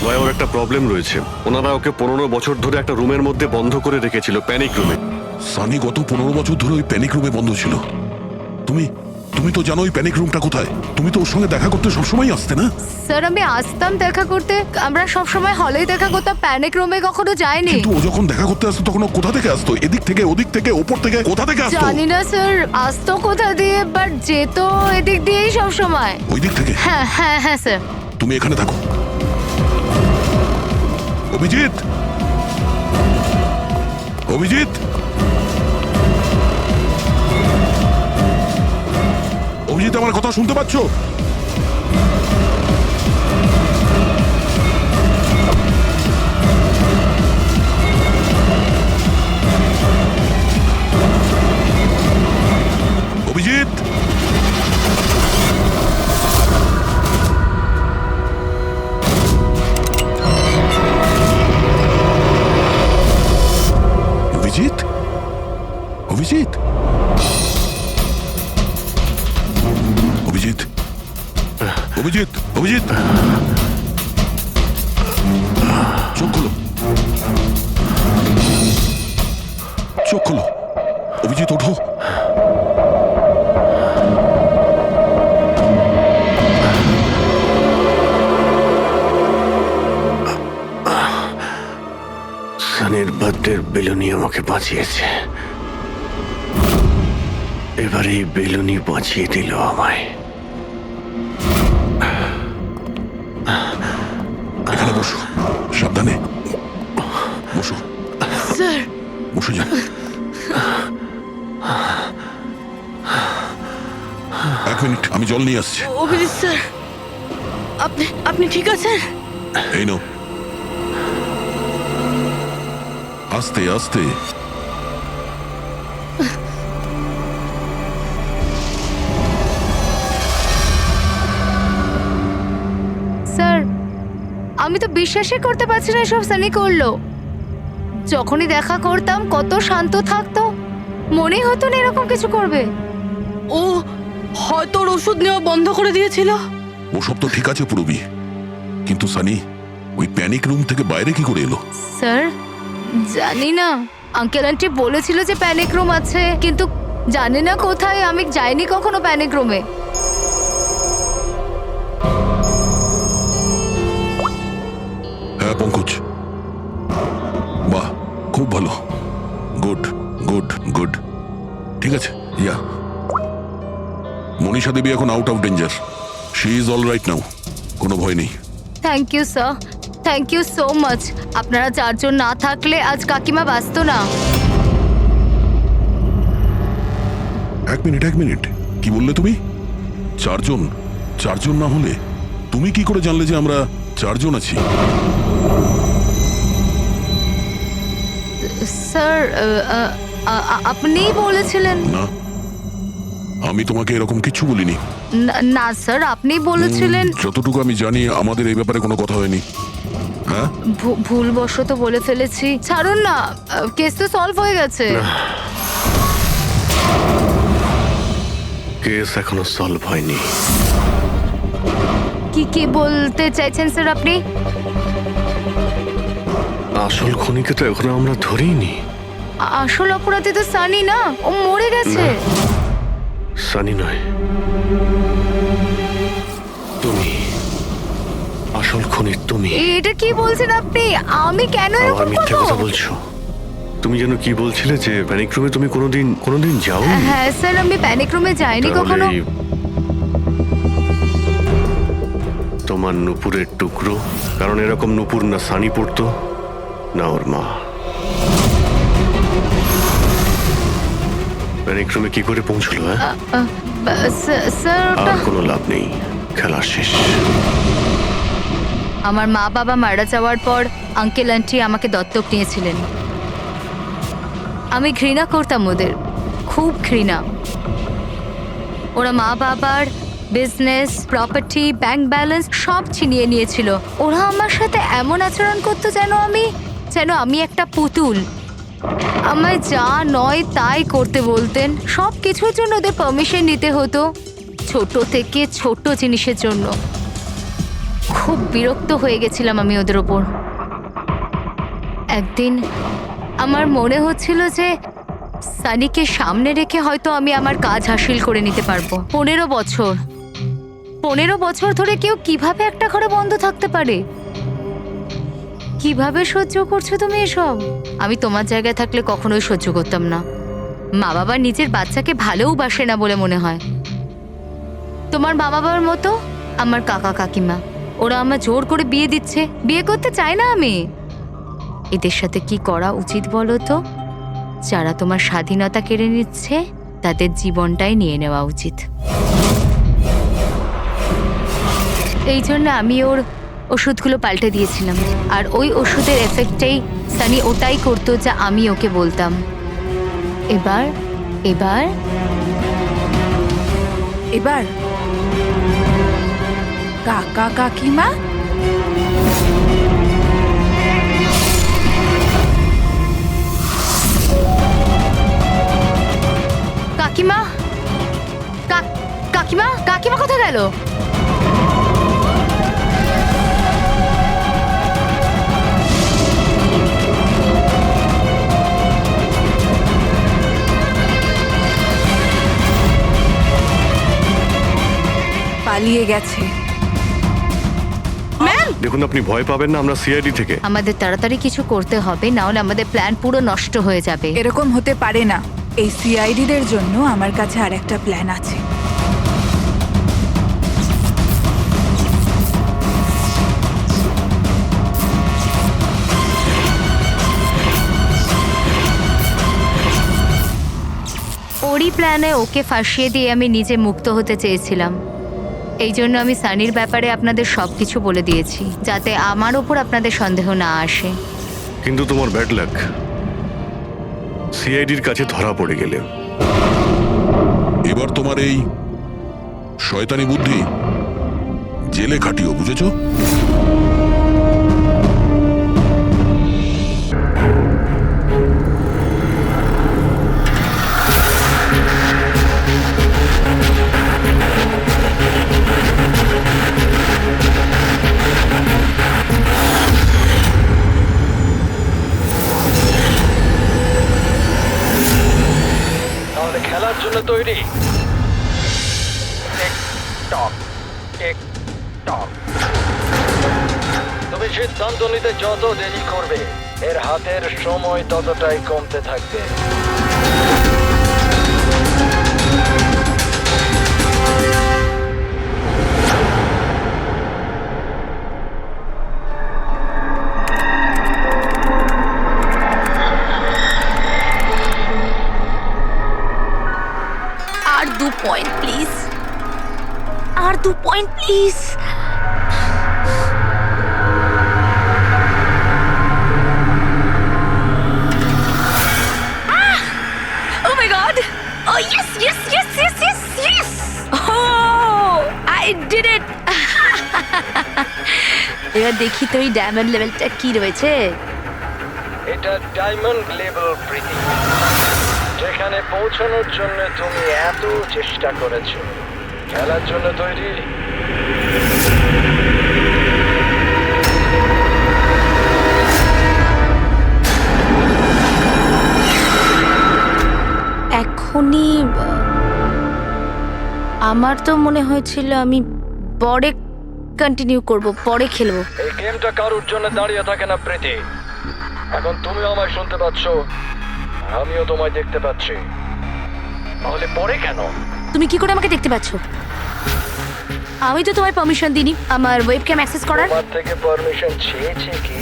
ভাই, ওর একটা প্রবলেম রয়েছে। ওনারা ওকে 15 বছর ধরে একটা রুমের মধ্যে বন্ধ করে রেখেছিল, প্যানিক রুমে। সানি গত 15 বছর ধরে ওই প্যানিক রুমে বন্ধ ছিল। তুমি তো জানো ওই প্যানিক রুমটা কোথায়। তুমি তো ওর সঙ্গে দেখা করতে সবসময় আসতে না? স্যার আমি আসতাম দেখা করতে, আমরা সব সময় হলেই দেখা করতাম, প্যানিক রুমে কখনো যাইনি। কিন্তু ও যখন দেখা করতে আসতো তখন ও কোথা থেকে আসতো? এদিক থেকে, ওদিক থেকে, ওপর থেকে, কোথা থেকে আসতো? জানি না স্যার, আসতো কোথা দিয়ে, বাট যেত এদিক দিয়েই সব সময়। ওই দিক থেকে? হ্যাঁ স্যার। তুমি এখানে থাকো। অভিজিৎ, অভিজিৎ, অভিজিৎ, আমার কথা শুনতে পাচ্ছ? অভিজিৎ, অভিজিৎ, অভিজিৎ, অভিজিৎ, অভিজিৎ, অভিজিৎ, চোখ খোলো, চোখ খোলো। অভিজিৎ ওঠো। নির্বাদের বেলুনি আমাকে বাঁচিয়েছে, এবার এই বেলুনি বাঁচিয়ে দিল আমায়। এখানে বসো, সাবধানে বসো, স্যার বসে যাও। এক মিনিট, আমি জল নিয়ে আসছি। অভিজিৎ স্যার, আপনি আপনি ঠিক আছেন? এই নো, আস্তে আস্তে। স্যার, আমি তো বিশ্বাসই করতে পারছি না সব সানি করলো। যখনই দেখা করতাম কত শান্ত থাকতো, মনেই হতো না এরকম কিছু করবে। ও হয়তো ওর ওষুধ নেওয়া বন্ধ করে দিয়েছিল। ওসব তো ঠিক আছে পুরবি, কিন্তু সানি ওই প্যানিক রুম থেকে বাইরে কি করে এলো? স্যার, জানি না। আঙ্কেল আন্টি বলেছিল যে প্যানিক রুম আছে, কিন্তু জানি না কোথায়। আমি যাইনি কখনো প্যানিক রুমে। হ্যাঁ পঙ্কজ, বাহ, খুব ভালো, গুড গুড গুড। ঠিক আছে, ইয়া, মনীষা দেবী এখন out of danger, she is all right now, কোনো ভয় নেই। Thank you sir, thank you so much. আপনারা চারজন না থাকলে আজ কাকিমা বাঁচতো না। এক মিনিট, কি বললে তুমি? চারজন? চারজন না হলে তুমি কি করে জানলে যে আমরা চারজন আছি? স্যার, আপনিই বলেছিলেন। না, আমি তোমাকে এরকম কিছু বলিনি। না স্যার, আপনি বলেছিলেন। যতটুকু আমি জানি আমাদের এই ব্যাপারে কোনো কথা হয়নি। হ্যাঁ, ভুলবশত বলে ফেলেছি, ছাড়ুন না, কেস তো সলভ হয়ে গেছে। কেস এখনো সলভ হয়নি। কি বলতে চাইছেন স্যার আপনি? আসল খুনিকে তো এখনো আমরা ধরিনি। আসল অপরাধী তো সানি না, ও মরে গেছে। সানি নয়, তুমি আসল খুনি। তুমি এটা কি বলছেন আপনি? আমি কেন আবার এরকম মিথ্যে করব? কথা বলছো। তুমি যেন কি বলছিলে যে প্যানিক রুমে তুমি কোনোদিন যাও? হ্যাঁ স্যার, আমি প্যানিক রুমে যাইনি কখনো। তোমার নুপুরের টুকরো, কারণ এরকম নুপুর না সানি পড়তো না ওর মা। প্যানিক রুমে কি করে পৌঁছলো? হ্যাঁ, স্যার, আর ওটা কোনো লাভ নেই, খেলা শেষ। আমার মা বাবা মারা যাওয়ার পর আঙ্কেল আন্টি আমাকে দত্তক নিয়েছিলেন। আমি ঘৃণা করতাম ওদের, খুব ঘৃণা। ওরা মা বাবার বিজনেস, প্রপার্টি, ব্যাংক ব্যালেন্স সব ছিনিয়ে নিয়েছিল। ওরা আমার সাথে এমন আচরণ করতো যেন আমি একটা পুতুল। আমায় যা নয় তাই করতে বলতেন। সব কিছুর জন্য ওদের পারমিশন নিতে হতো, ছোট থেকে ছোট জিনিসের জন্য। খুব বিরক্ত হয়ে গেছিলাম আমি ওদের ওপর। একদিন আমার মনে হচ্ছিল যে সানিকে সামনে রেখে হয়তো আমি আমার কাজ হাসিল করে নিতে পারবো। 15 বছর ধরে কেউ কিভাবে একটা ঘরে বন্ধ থাকতে পারে? কিভাবে সহ্য করছো তুমি এসব? আমি তোমার জায়গায় থাকলে কখনোই সহ্য করতাম না। মা বাবা নিজের বাচ্চাকে ভালোবাসে না বলে মনে হয়। তোমার মা বাবার মতো আমার কাকা কাকিমা, ওরা আমার জোর করে বিয়ে দিচ্ছে। বিয়ে করতে চাই না আমি। এদের সাথে কি করা উচিত বলো তো? যারা তোমার স্বাধীনতা কেড়ে নিচ্ছে তাদের জীবনটাই নিয়ে নেওয়া উচিত। এই জন্য আমি ওর ওষুধগুলো পাল্টে দিয়েছিলাম, আর ওই ওষুধের এফেক্টেই সানি ওটাই করতো যা আমি ওকে বলতাম। এবার এবার এবার কাকা কাকিমা কাকিমা, কাকিমা, কাকিমা কোথায় গেল? পালিয়ে গেছে। ম্যাম, দেখুন আপনি ভয় পাবেন না, আমরা সিআইডি থেকে। আমাদের তাড়াতাড়ি কিছু করতে হবে, না হলে আমাদের প্ল্যান পুরো নষ্ট হয়ে যাবে। এরকম হতে পারে না। এই সিআইডিদের জন্য আমার কাছে আর একটা প্ল্যান আছে। ওরই প্ল্যানে ওকে ফাঁসিয়ে দিয়ে আমি নিজে মুক্ত হতে চেয়েছিলাম। এই জন্য আমি সানির ব্যাপারে আপনাদের সবকিছু বলে দিয়েছি, যাতে আমার ওপর আপনাদের সন্দেহ না আসে। কিন্তু তোমার ব্যাড লাক, সিআইডির কাছে ধরা পড়ে গেলে। এবার তোমার এই শয়তানি বুদ্ধি জেলে খাটিও, বুঝেছো? তাহলে খেলার জন্য তৈরি? টিক টক, টিক টক। তুমি সিদ্ধান্ত নিতে যত দেরি করবে, এর হাতের সময় ততটাই কমতে থাকবে। আর 2 পয়েন্ট প্লিজ, আর 2 point please. Oh my god! Oh yes, yes, yes, yes, yes, yes! Oh, I did it! এবার দেখি তো এই ডায়মন্ড লেভেলটা কি রয়েছে। এটা ডায়মন্ড লেভেল প্রীতি, যেখানে পৌঁছানোর জন্য তুমি এত চেষ্টা করেছো। খেলার জন্য তৈরি? এখনই আমার তো মনে হয়েছিল আমি পরে কন্টিনিউ করব, পরে খেলবো। এই গেমটা কারোর জন্য দাঁড়িয়ে থাকে না প্রীতি। এখন তুমিও আমায় শুনতে পাচ্ছ, আমিও তোমায় দেখতে পাচ্ছি। তাহলে পরে কেন? তুমি কি করে আমাকে দেখতে পাচ্ছ? আমি তো তোমায় পারমিশন দিইনি আমার ওয়েবক্যাম অ্যাক্সেস করার। তোমার থেকে পারমিশন চেয়েছে কি?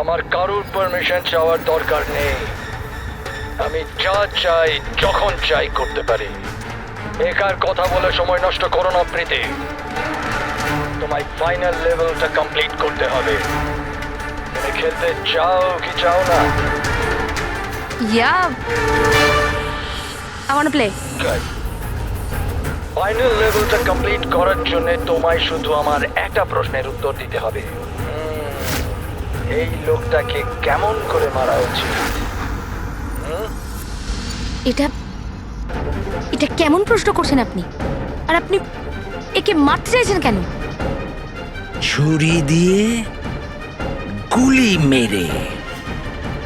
আমার কারোর পারমিশন চাওয়ার দরকার নেই। আমি যা চাই যখন চাই করতে পারি। বেকার কথা বলে সময় নষ্ট করো না প্রীতি। তোমায় ফাইনাল লেভেলটা কমপ্লিট করতে হবে। তুমি খেলতে চাও কি চাও না? Yeah, I want to play. Final লেভেলটা কমপ্লিট করার জন্য তোমায় শুধু আমার একটা প্রশ্নের উত্তর দিতে হবে। এই লোকটাকে কেমন করে মারা উচিত? এটা কেমন প্রশ্ন করছেন আপনি? আর আপনি একে মারতে চাইছেন কেন? ছুরি দিয়ে, গুলি মেরে,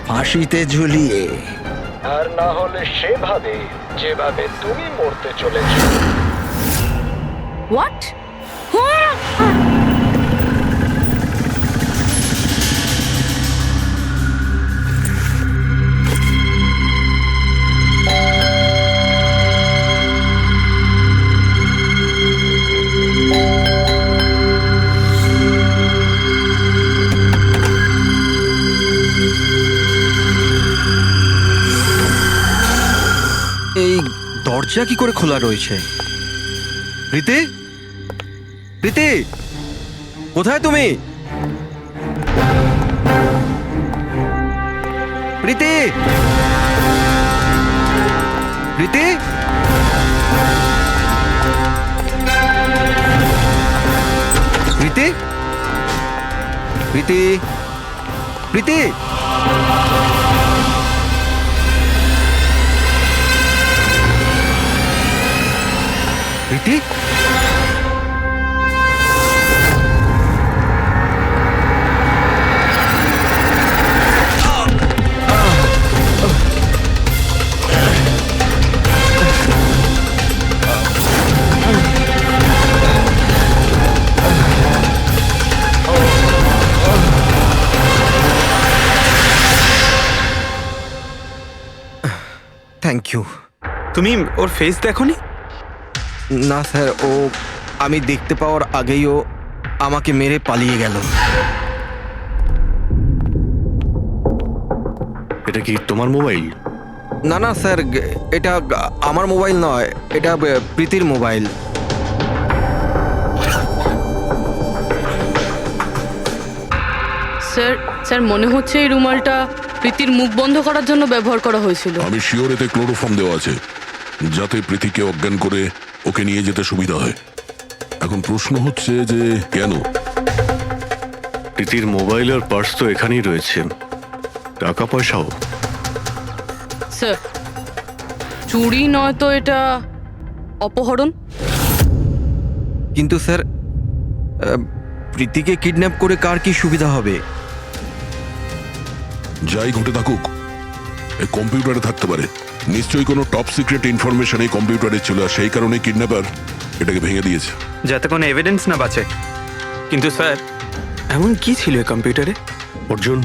ফাঁসিতে ঝুলিয়ে। আর না হলে সেভাবে যেভাবে তুমি মরতে চলেছো। What? এই দরজা কি করে খোলা রয়েছে? প্রীতি, প্রীতি, কোথায় তুমি? প্রীতি, প্রীতি, প্রীতি, প্রীতি, প্রীতি। প্রীতি, থ্যাংক ইউ। তুমি ওর ফেস দেখোনি? না স্যার, আমি দেখতে পাওয়ার আগেই ও আমাকে মেরে পালিয়ে গেল। এটা কি তোমার মোবাইল? না না স্যার, এটা আমার মোবাইল নয়, এটা প্রীতির মোবাইল। স্যার স্যার মনে হচ্ছে এই রুমালটা প্রীতির মুখ বন্ধ করার জন্য ব্যবহার করা হয়েছিল। আমি শিওর এতে ক্লোরোফর্ম দেওয়া আছে, যাতে প্রীতিকে অজ্ঞান করে ওকে নিয়ে যেতে সুবিধা হয়। এখন প্রশ্ন হচ্ছে যে কেন? প্রীতির মোবাইল আর পার্স তো এখানেই রয়েছে, টাকা পয়সাও। স্যার চুরি নয় তো এটা অপহরণ। কিন্তু স্যার, প্রীতিকে কিডন্যাপ করে কার কি সুবিধা হবে? যাই ঘটে থাকুক, এই কম্পিউটারে থাকতে পারে। নিশ্চয়ই কোনো টপ সিক্রেট ইনফরমেশন এই কম্পিউটারে ছিল, আর সেই কারণে কিডন্যাপার এটাকে ভেঙে দিয়েছে। যাতে কোনো এভিডেন্স না বাঁচে। কিন্তু স্যার, এমন কি ছিল এই কম্পিউটারে? অর্জুন,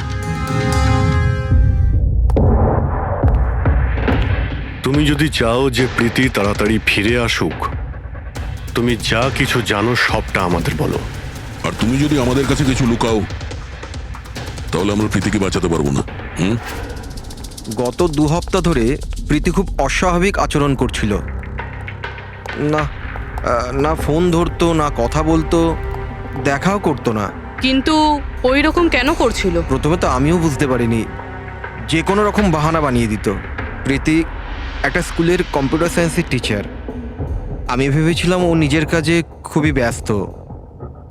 তুমি যদি চাও যে প্রীতি তাড়াতাড়ি ফিরে আসুক, তুমি যা কিছু জানো সবটা আমাদের বলো। আর তুমি যদি আমাদের কাছে কিছু লুকাও, তাহলে আমরা প্রীতিকে বাঁচাতে পারবো না। গত 2 সপ্তাহ ধরে প্রীতি খুব অস্বাভাবিক আচরণ করছিল। না না ফোন ধরতো, না কথা বলতো, দেখাও করতো না। কিন্তু ওই রকম কেন করছিল? প্রথমে তো আমিও বুঝতে পারিনি, যে কোনো রকম বাহানা বানিয়ে দিত। প্রীতি একটা স্কুলের কম্পিউটার সায়েন্সের টিচার। আমি ভেবেছিলাম ও নিজের কাজে খুবই ব্যস্ত,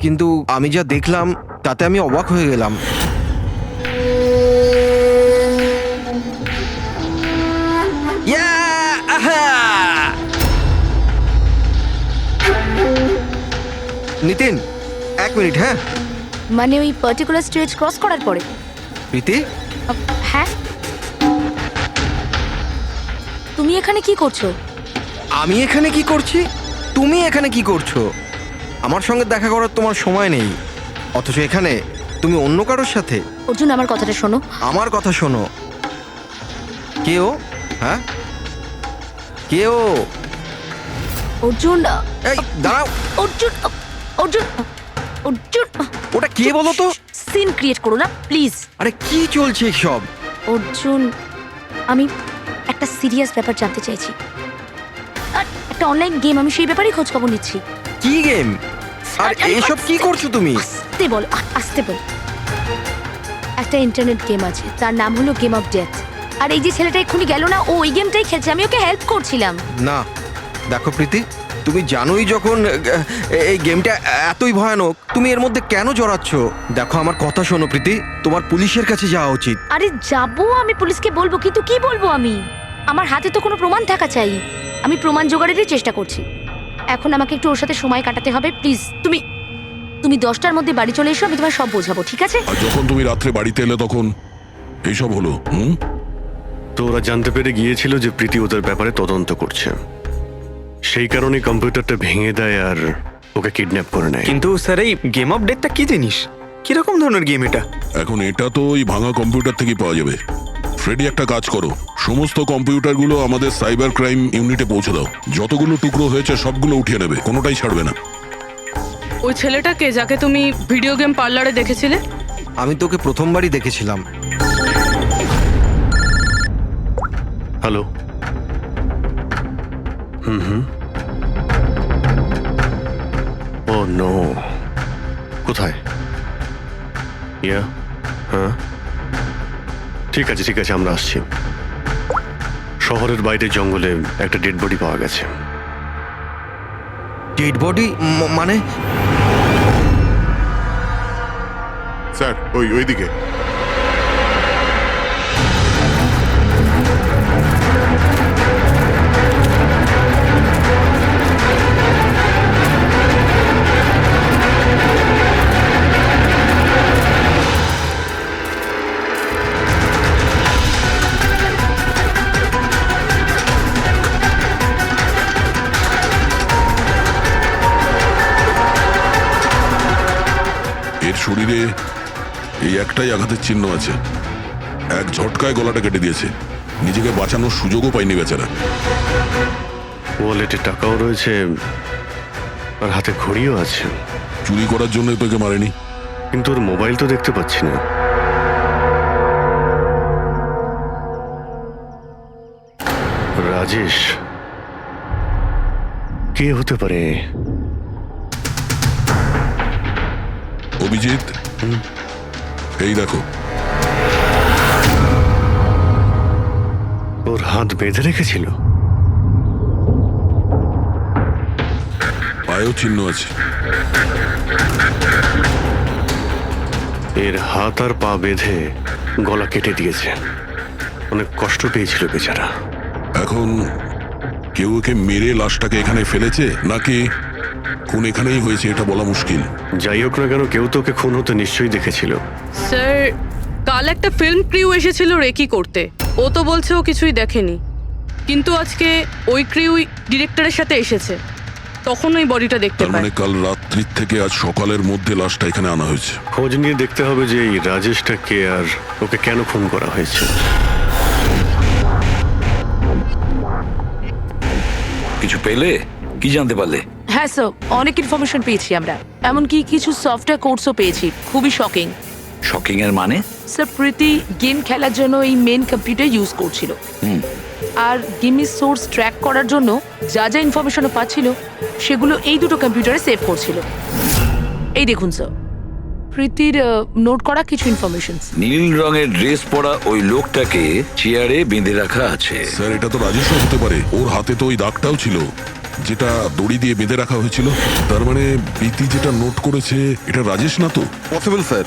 কিন্তু আমি যা দেখলাম তাতে আমি অবাক হয়ে গেলাম। নিতিন, 1 মিনিট। হ্যাঁ মানে ওই পার্টিকুলার স্টেজ ক্রস করার পরে? প্রীতি, হ্যাঁ, তুমি এখানে কি করছো? আমি এখানে কি করছি? তুমি এখানে কি করছো? আমার সঙ্গে দেখা করার তোমার সময় নেই, অথচ এখানে তুমি অন্য কারোর সাথে। অর্জুন, আমার কথাটা শোনো। আমার কথা শোনো। কে ও? হ্যাঁ, কে ও? অর্জুন, এই দাঁড়াও। অর্জুন, অর্জুন, অর্জুন। ওটা কে বলো তো? সিন ক্রিয়েট করো না প্লিজ। আরে কি চলছে সব? অর্জুন, আমি একটা সিরিয়াস ব্যাপার জানতে চাইছি। আর একটা অনলাইন গেম, আমি সেই ব্যাপারেই খোঁজ খবর নিচ্ছি। কি গেম? আর এসব কি করছো তুমি? আস্তে বল, আস্তে বল। একটা ইন্টারনেট গেম আছে, তার নাম হলো গেম অফ ডেথ। আর এই যে ছেলেটা এক্ষুনি গেল না, ও ওই গেমটাই খেলছে। আমি ওকে হেল্প করছিলাম। না দেখো প্রীতি, তুমি জানোই যখন এই গেমটা এতই ভয়ানক, তুমি এর মধ্যে কেন জড়াচ্ছ? দেখো আমার কথা শোনো প্রীতি, তোমার পুলিশের কাছে যাওয়া উচিত। আরে যাবো, আমি পুলিশকে বলবো, কিন্তু কি বলবো আমি? আমার হাতে তো কোনো প্রমাণ থাকা চাই। আমি প্রমাণ জোগাড়েরই চেষ্টা করছি। এখন আমাকে একটু ওর সাথে সময় কাটাতে হবে। প্লিজ তুমি 10টার মধ্যে বাড়ি চলে এসো, আমি তোমার সব বোঝাবো, ঠিক আছে? আর যখন তুমি রাত্রে বাড়িতে এলে তখন এইসব হলো। তো ওরা জানতে পেরে গিয়েছিল যে প্রীতি ওদের ব্যাপারে তদন্ত করছে, সেই কারণে কম্পিউটারটা ভেঙে দেয় আর ওকে কিডন্যাপ করে নেয়। কিন্তু স্যার, এই গেম অফ ডেথটা কি জিনিস? কিরকম ধরনের গেম এটা? এখন এটা তো ওই ভাঙা কম্পিউটার থেকেই পাওয়া যাবে। ফ্রেডি, একটা কাজ করো, সমস্ত কম্পিউটারগুলো আমাদের সাইবার ক্রাইম ইউনিটে পৌঁছে দাও। যতগুলো টুকরো হয়েছে সবগুলো উঠিয়ে নেবে, কোনোটাই ছাড়বে না। ওই ছেলেটাকে যাকে তুমি ভিডিও গেম পার্লারে দেখেছিলে? আমি তোকে প্রথমবারই দেখেছিলাম। হ্যালো। ও নো, কোথায়? ইয়া, হ্যাঁ ঠিক আছে ঠিক আছে, আমরা আসছি। শহরের বাইরে জঙ্গলে একটা ডেড বডি পাওয়া গেছে। ডেড বডি মানে? স্যার ওইদিকে। এর শরীরে এই একটাই আঘাতের চিহ্ন আছে, এক ঝটকায় গলাটা কেটে দিয়েছে। নিজেকে বাঁচানোর সুযোগও পায়নি বেচারা। ওয়ালেটে টাকাও রয়েছে আর হাতে ঘড়িও আছে, চুরি করার জন্য তোকে মারেনি। কিন্তু ওর মোবাইল তো দেখতে পাচ্ছি না। রাজেশ কে হতে পারে? অভিজিৎ, এই দেখো, ওর হাত বেঁধে রেখেছিল। পায়েও চিহ্ন আছে। এর হাত আর পা বেঁধে গলা কেটে দিয়েছে। অনেক কষ্ট পেয়েছিল বেচারা। এখন কেউ ওকে মেরে লাশটাকে এখানে ফেলেছে নাকি খুন এখানেই হয়েছে এটা বলা মুশকিল। যাই হোক না কেন, কেউ তো ওকে খুন হতে নিশ্চয়ই দেখেছিল। স্যার, কাল একটা ফিল্ম ক্রিউ এসেছিল রেকি করতে। ও তো বলছে ও কিছুই দেখেনি, কিন্তু আজকে ওই ক্রিউ ডিরেক্টরের সাথে এসেছে, তখন ওই বডিটা দেখতে তার পায়। মানে কাল রাত্রির থেকে আজ সকালের মধ্যে লাশটা এখানে আনা হয়েছে। খোঁজ নিয়ে দেখতে হবে যে এই রাজেশটা কে আর ওকে কেন খুন করা হয়েছে। কিছু পেলে? কি জানতে পারলে? হ্যাঁ স্যার, অনেক ইনফরমেশন পেয়েছি আমরা, এমনকি কিছু সফটওয়্যার কোর্সও পেয়েছি। খুবই শকিং। শকিং এর মানে? স্যার, প্রীতি গেম খেলার জন্য এই মেন কম্পিউটার ইউজ করছিল, আর গেমের সোর্স ট্র্যাক করার জন্য যা যা ইনফরমেশনও পাচ্ছিল সেগুলো এই দুটো কম্পিউটারে সেভ করছিল। এই দেখুন স্যার, প্রীতির নোট করা কিছু ইনফরমেশন। নীল রঙের ড্রেস পরা ওই লোকটাকে চেয়ারে বেঁধে রাখা আছে। স্যার, এটা তো রাজেশও হতে পারে। ওর হাতে তো ওই দাগটাও ছিল যেটা দড়ি দিয়ে বেঁধে রাখা হয়েছিল। তার মানে প্রীতি যেটা নোট করেছে এটা রাজেশ না তো? Possible sir.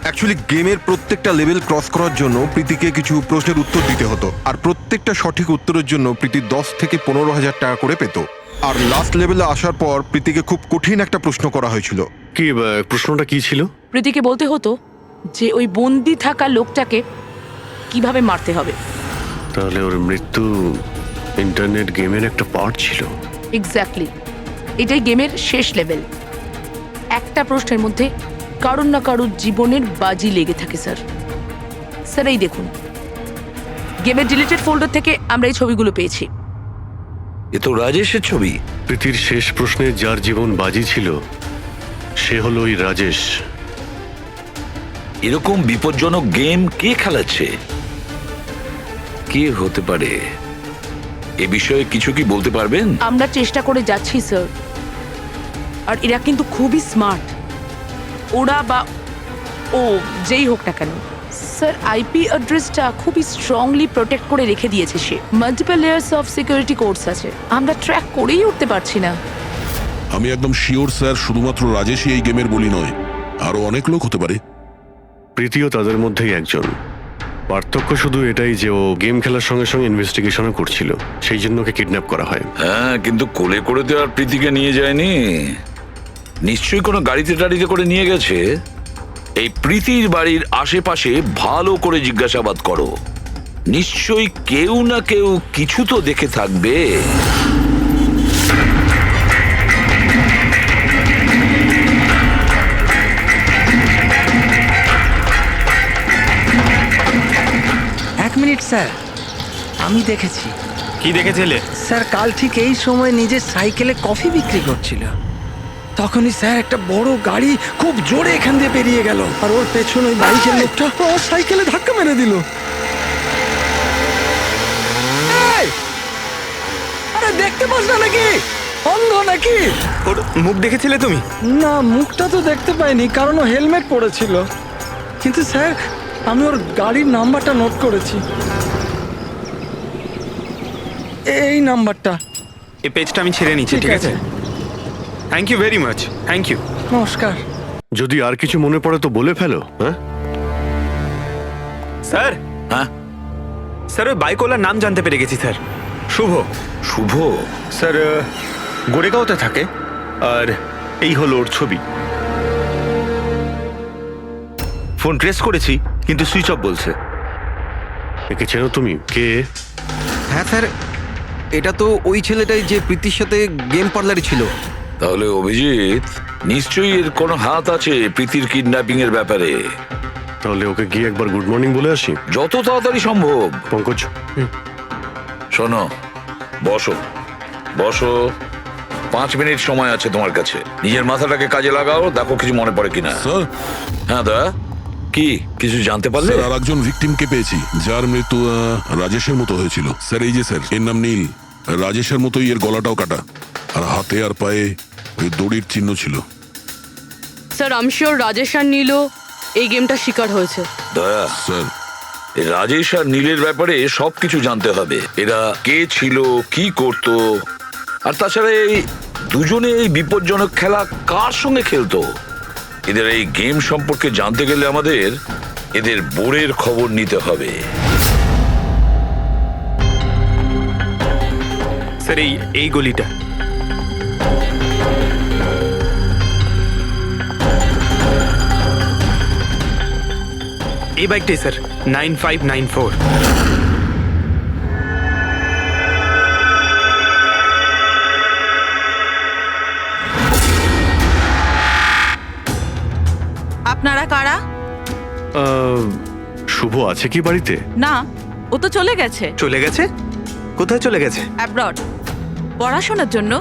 অ্যাকচুয়ালি গেমের প্রত্যেকটা লেভেল ক্রস করার জন্য প্রীতিকে কিছু প্রশ্নের উত্তর দিতে হতো, আর প্রত্যেকটা সঠিক উত্তরের জন্য প্রীতি 10 থেকে 15,000 টাকা করে পেত। আর লাস্ট লেভেলে আসার পর প্রীতিকে খুব কঠিন একটা প্রশ্ন করা হয়েছিল। কি প্রশ্নটা কি ছিল? প্রীতিকে বলতে হতো যে ওই বন্দি থাকা লোকটাকে কিভাবে মারতে হবে। তাহলে ওর মৃত্যু ইন্টারনেট গেমের একটা পার্ট ছিল। এক্স্যাক্টলি, এটাই গেমের শেষ লেভেল। একটা প্রশ্নের মধ্যে কারুর না কারুর জীবনের বাজি লেগে থাকে স্যার। স্যার, এই দেখুন, গেমের ডিলিটেড ফোল্ডার থেকে আমরা এই ছবিগুলো পেয়েছি। এ তো রাজেশের ছবি। প্রীতির শেষ প্রশ্নে যার জীবন বাজি ছিল সে হলো ওই রাজেশ। এরকম বিপজ্জনক গেম কে খেলাচ্ছে? কে হতে পারে? এ বিষয়ে কিছু কি বলতে পারবেন? আমরা চেষ্টা করে যাচ্ছি স্যার, আর এরা কিন্তু খুবই স্মার্ট। ওরা বা ও যেই হোক না কেন স্যার, আইপি অ্যাড্রেসটা খুবই স্ট্রংলি প্রোটেক্ট করে রেখে দিয়েছে সে। Multiple layers of security codes আছে, আমরা ট্র্যাক করেই উঠতে পারছি না। আমি একদম শিওর স্যার, শুধুমাত্র রাজেশই এই গেমের বলি নয়, আরো অনেক লোক হতে পারে। প্রীতিও তাদের মধ্যেই একজন। পার্থক্য শুধু এটাই যে ও গেম খেলার সঙ্গে সঙ্গে ইনভেস্টিগেশনও করছিল, সেই জন্য ওকে কিডন্যাপ করা হয়। হ্যাঁ, কিন্তু কোলে করে তো আর প্রীতিকে নিয়ে যায়নি। নিশ্চয়ই কোনো গাড়িতে টাড়িতে করে নিয়ে গেছে। এই প্রীতির বাড়ির আশেপাশে ভালো করে জিজ্ঞাসাবাদ করো, নিশ্চয়ই কেউ না কেউ কিছু তো দেখে থাকবে। এক মিনিট স্যার, আমি দেখেছি। কি দেখেছিলে? স্যার, কাল ঠিক এই সময় নিজের সাইকেলে কফি বিক্রি করছিল। তখনই স্যার একটা বড় গাড়ি খুব জোরে এখান দিয়ে বেরিয়ে গেল, আর ওর পেছনে ওই বাইকের লোকটা ওর সাইকেলে ধাক্কা মেরে দিল। আরে দেখতে পাস না নাকি? অন্ধ নাকি? ওর মুখ দেখেছিলে তুমি? না, মুখটা তো দেখতে পাইনি, কারণ ও হেলমেট পরেছিল। কিন্তু স্যার, আমি ওর গাড়ির নাম্বারটা নোট করেছি। এই নাম্বারটা। এই পেজটা আমি ছেড়ে নিচ্ছি, ঠিক আছে? Thank you very much. Thank you. নমস্কার। যদি আর কিছু মনে পড়ে তো বলে ফেলো। হ্যাঁ স্যার। হ্যাঁ স্যার, ওই বাইকওয়ালার নাম জানতে পেরে গেছি স্যার। শুভ। শুভ? স্যার, গোরেগাঁওতে থাকে, আর এই হলো ওর ছবি। ফোন ট্রেস করেছি, কিন্তু সুইচ অফ বলছে। একে চেনো তুমি? কে? হ্যাঁ স্যার, এটা তো ওই ছেলেটাই যে প্রীতির সাথে গেম পার্লারে ছিল। তাহলে অভিজিৎ নিশ্চয়ই এর কোনো হাত আছে প্রীতির কিডন্যাপিং এর ব্যাপারে। তাহলে ওকে গিয়ে একবার গুড মর্নিং বলে আসি। যত তাড়াতাড়ি সম্ভব। পঙ্কজ, শোনো, বসো বসো, 5 মিনিট সময় আছে তোমার কাছে। নিজের মাথাটাকে কাজে লাগাও, দেখো কিছু মনে পড়ে কিনা। স্যার হ্যাঁ দা, কি কিছু জানতে পারলে? স্যার আর একজন ভিকটিমকে পেয়েছি যার মৃত্যু রাজেশের মতো হয়েছিল। স্যার এই যে স্যার, এর নাম নীল। রাজেশের মতোই এর গলাটাও কাটা, আর হাতে আর পায়ে ওই দড়ির চিহ্ন ছিল। স্যার আমি শিওর রাজেশ আর নীলও এই গেমটা শিকার হয়েছে। দয়া, স্যার এই রাজেশ আর নীলের ব্যাপারে সবকিছু জানতে হবে। এরা কে ছিল, কি করত, আর তাছাড়া এই দুজনে এই বিপজ্জনক খেলা কার সঙ্গে খেলতো। এদের এই গেম সম্পর্কে জানতে গেলে আমাদের এদের বোর্ডের খবর নিতে হবে। স্যার এই গলিটা। এই বাইকটাই স্যার, 9594। আপনারা কারা? শুভ আছে কি বাড়িতে? না, ও তো চলে গেছে চলে গেছে? কোথায় চলে গেছে? অ্যাব্রড, পড়াশোনার জন্য।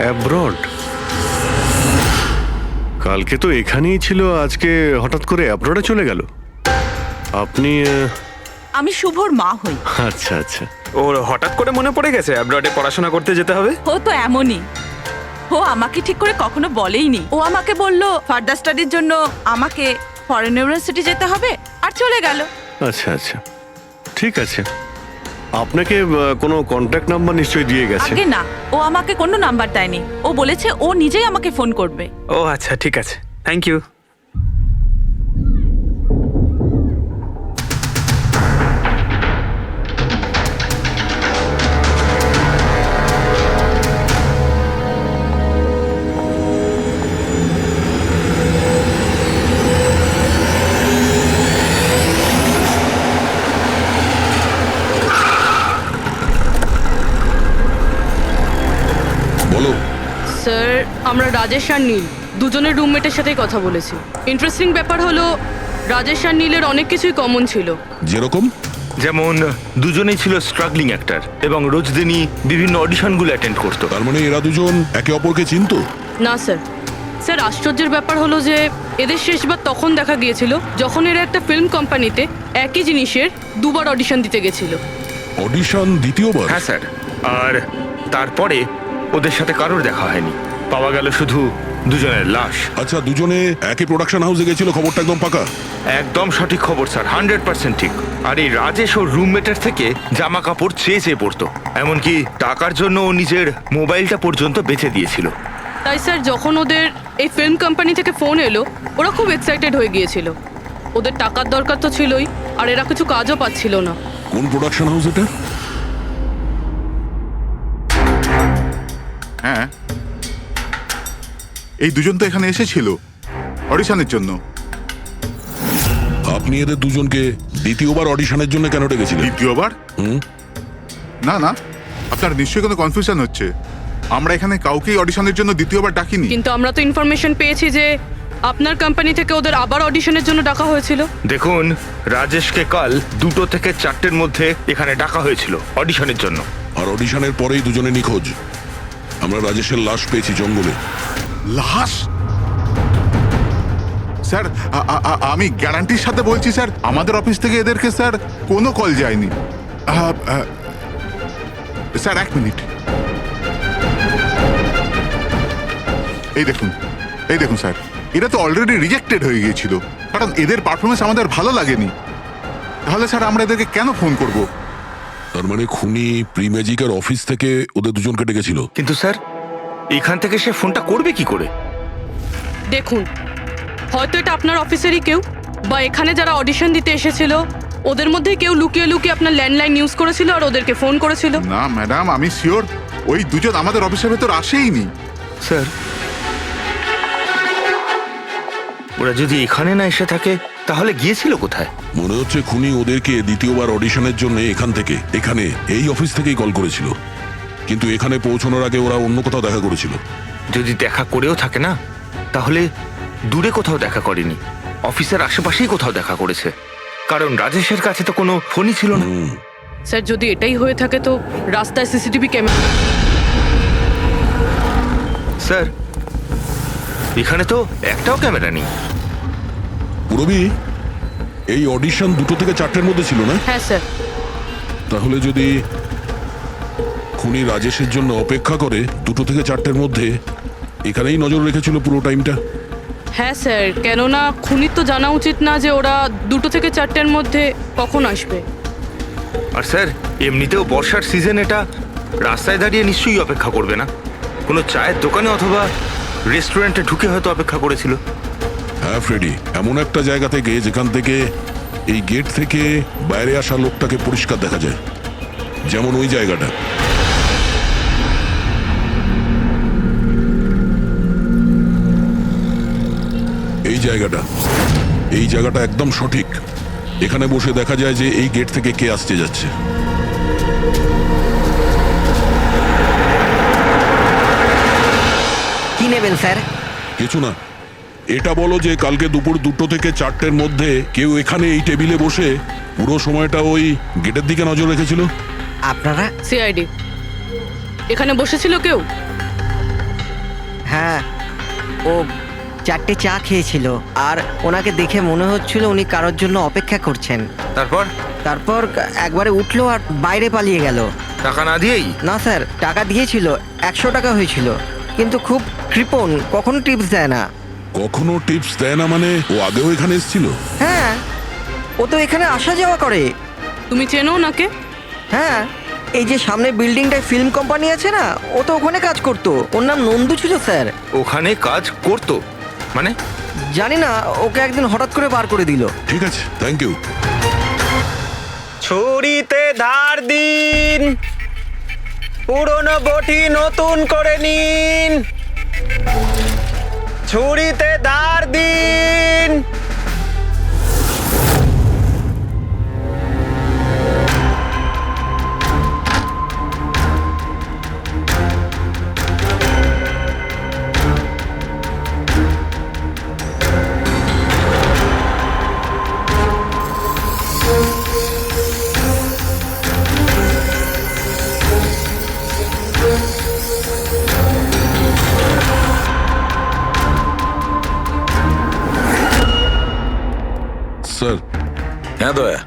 অ্যাব্রড? কালকে তো এখানেই ছিল, আজকে হঠাৎ করে অ্যাব্রডে চলে গেল। আপনি আমি শুভর মা হই। আচ্ছা আচ্ছা। ওর হঠাৎ করে মনে পড়ে গেছে অ্যাব্রডে পড়াশোনা করতে যেতে হবে। ও তো এমনই, ও আমাকে ঠিক করে কখনো বলেইনি। ও আমাকে বলল ফার্দার স্টাডির জন্য আমাকে ফরেন ইউনিভার্সিটি যেতে হবে, আর চলে গেল। আচ্ছা আচ্ছা, ঠিক আছে। আপনাকে কোনো কন্ট্যাক্ট নাম্বার নিশ্চয়ই দিয়ে গেছে? আগে না, ও আমাকে কোনো নাম্বার দেয়নি। ও বলেছে ও নিজেই আমাকে ফোন করবে। ও আচ্ছা, ঠিক আছে, থ্যাংক ইউ। বলো। স্যার আমরা রাজেশ আর নীল দুজনের রুমমেটের সাথেই কথা বলেছি। ইন্টারেস্টিং ব্যাপার হলো রাজেশ আর নীলের অনেক কিছুই কমন ছিল। যেরকম? যেমন দুজনেই ছিল স্ট্রাগলিং অ্যাক্টর এবং রোজ দিনই বিভিন্ন অডিশনগুলো অ্যাটেন্ড করতো। তার মানে এরা দুজন একে অপরকে চিনতো? না স্যার। স্যার আশ্চর্যের ব্যাপার হলো যে এদের শেষবার তখন দেখা গিয়েছিল যখন এরা একটা ফিল্ম কোম্পানিতে একই জিনিসের দুবার অডিশন দিতে গেছিল। অডিশন দ্বিতীয়বার? হ্যাঁ স্যার, আর তারপরে ওদের সাথে কারোর দেখা হয়নি, পাওয়া গেল শুধু দুজনের লাশ। আচ্ছা, দুজনে একই প্রোডাকশন হাউসে গেছিল, খবরটা একদম পাকা? একদম সঠিক খবর স্যার, 100% ঠিক। আর এই রাজেশ ওর রুমমেটের থেকে জামা কাপড় চেয়ে চেয়ে পড়তো, এমনকি টাকার জন্য ও নিজের মোবাইলটা পর্যন্ত বেচে দিয়েছিল। তাই স্যার যখন ওদের এই ফিল্ম কোম্পানি থেকে ফোন এলো ওরা খুব এক্সাইটেড হয়ে গিয়েছিল। ওদের টাকার দরকার তো ছিলই, আর এরা কিছু কাজও পাচ্ছিল না। কোন প্রোডাকশন হাউস এটা? হ্যাঁ, এই দুজন তো এখানে এসেছিল অডিশনের জন্য। আপনি এদের দুজনকে দ্বিতীয়বার অডিশনের জন্য কেন ডেকেছিলেন? দ্বিতীয়বার? না না, আপনার নিশ্চয়ই কোনো কনফিউশন হচ্ছে। আমরা এখানে কাউকেই অডিশনের জন্য দ্বিতীয়বার ডাকিনি। কিন্তু আমরা তো ইনফরমেশন পেয়েছি যে আপনার কোম্পানি থেকে ওদের আবার অডিশনের জন্য ডাকা হয়েছিল। দেখুন, রাজেশকে কাল 2টো থেকে 4টের মধ্যে এখানে ডাকা হয়েছিল অডিশনের জন্য। আর অডিশনের পরেই দুজনে নিখোঁজ। আমরা রাজেশের লাশ পেয়েছি জঙ্গলে। লাশ? স্যার আমি গ্যারান্টির সাথে বলছি স্যার, আমাদের অফিস থেকে এদেরকে স্যার কোনো কল যায়নি। স্যার 1 মিনিট, এই দেখুন স্যার, এরা তো অলরেডি রিজেক্টেড হয়ে গিয়েছিল, কারণ এদের পারফরমেন্স আমাদের ভালো লাগেনি। তাহলে স্যার আমরা এদেরকে কেন ফোন করব? তার মানে খুনি প্রি ম্যাজিকের অফিস থেকে ওদের দুজনকে ডেকেছিল। কিন্তু স্যার এখান থেকে সে ফোনটা করবে কি করে? দেখুন, হয়তো এটা আপনার অফিসেরই কেউ, বা এখানে যারা অডিশন দিতে এসেছিল ওদের মধ্যে কেউ লুকিয়ে লুকিয়ে আপনার ল্যান্ডলাইন ইউজ করেছিল আর ওদেরকে ফোন করেছিল। না ম্যাডাম, আমি শিওর ওই দুজন আমাদের অফিসের ভেতর আসেইনি। স্যার ওরা যদি এখানে না এসে থাকে তাহলে গিয়েছিল কোথায়? মনে হচ্ছে খুনি ওদেরকে দ্বিতীয়বার অডিশনের জন্য এখানে এই অফিস থেকেই কল করেছিল, কিন্তু এখানে পৌঁছানোর আগে ওরা অন্য কোথাও দেখা করেছিল। যদি দেখা করেও থাকে না, তাহলে দূরে কোথাও দেখা করেনি, অফিসের আশেপাশেই কোথাও দেখা করেছে, কারণ রাজেশের কাছে তো কোনো ফোনই ছিল না। স্যার যদি এটাই হয়ে থাকে তো রাস্তায় সিসিটিভি ক্যামেরা। স্যার এখানে তো একটাও ক্যামেরা নেই। পুরবি, এই অডিশন 2টো থেকে 4টের মধ্যে ছিল না? হ্যাঁ স্যার। তাহলে যদি খুনি রাজেশের জন্য অপেক্ষা করে 2টো থেকে 4টের মধ্যে, এখানেই নজর রেখেছিল পুরো টাইমটা। হ্যাঁ স্যার, কেননা খুনির তো জানা উচিত না যে ওরা 2টো থেকে 4টের মধ্যে কখন আসবে। আর স্যার এমনিতেও বর্ষার সিজন, এটা রাস্তায় দাঁড়িয়ে নিশ্চয়ই অপেক্ষা করবে না, কোনো চায়ের দোকানে অথবা রেস্টুরেন্টে ঢুকে হয়তো অপেক্ষা করেছিল। হ্যাঁ ফ্রেডি, এমন একটা জায়গা থেকে যেখান থেকে এই গেট থেকে বাইরে আসা লোকটাকে পরিষ্কার দেখা যায়, যেমন ওই জায়গাটা। এই জায়গাটা একদম সঠিক। এখানে বসে দেখা যায় যে এই গেট থেকে কে আসতে যাচ্ছে। কি নেবেন স্যার? কিছু না, এটা বলো যে কালকে দুপুর 2টো থেকে 4টের মধ্যে কেউ এখানে এই টেবিলে বসে পুরো সময়টা ওই গেটের দিকে নজর রেখেছিল? আপনারা? সিআইডি এখানে বসেছিল কেউ? হ্যাঁ, ও 4টে চা খেয়েছিল আর ওনাকে দেখে মনে হচ্ছিল উনি কারোর জন্য অপেক্ষা করছেন। তারপর একবারে উঠলো আর বাইরে পালিয়ে গেল। টাকা না দিয়েই? না স্যার, টাকা দিয়েছিল, 100 টাকা হয়েছিল, কিন্তু খুব কৃপণ, কখনো টিপস দেয় না। কখনো টিপস দেয় না মানে? ও আগেও এখানে এসেছিল? হ্যাঁ, ও তো এখানে আসা যাওয়া করে। তুমি চেনো ওনাকে? হ্যাঁ, এই যে সামনে বিল্ডিংটায় ফিল্ম কোম্পানি আছে না, ও তো ওখানে কাজ করতো। ওর নাম নন্দু ছিল স্যার। ওখানে কাজ করতো মানে? জানি না, ওকে একদিন হঠাৎ করে বার করে দিল। ঠিক আছে, থ্যাংক ইউ। ছুরিতে ধার দিন, পুরনো বটি নতুন করে নিন, ছুরিতে ধার দিন। স্যার। হ্যাঁ দয়া,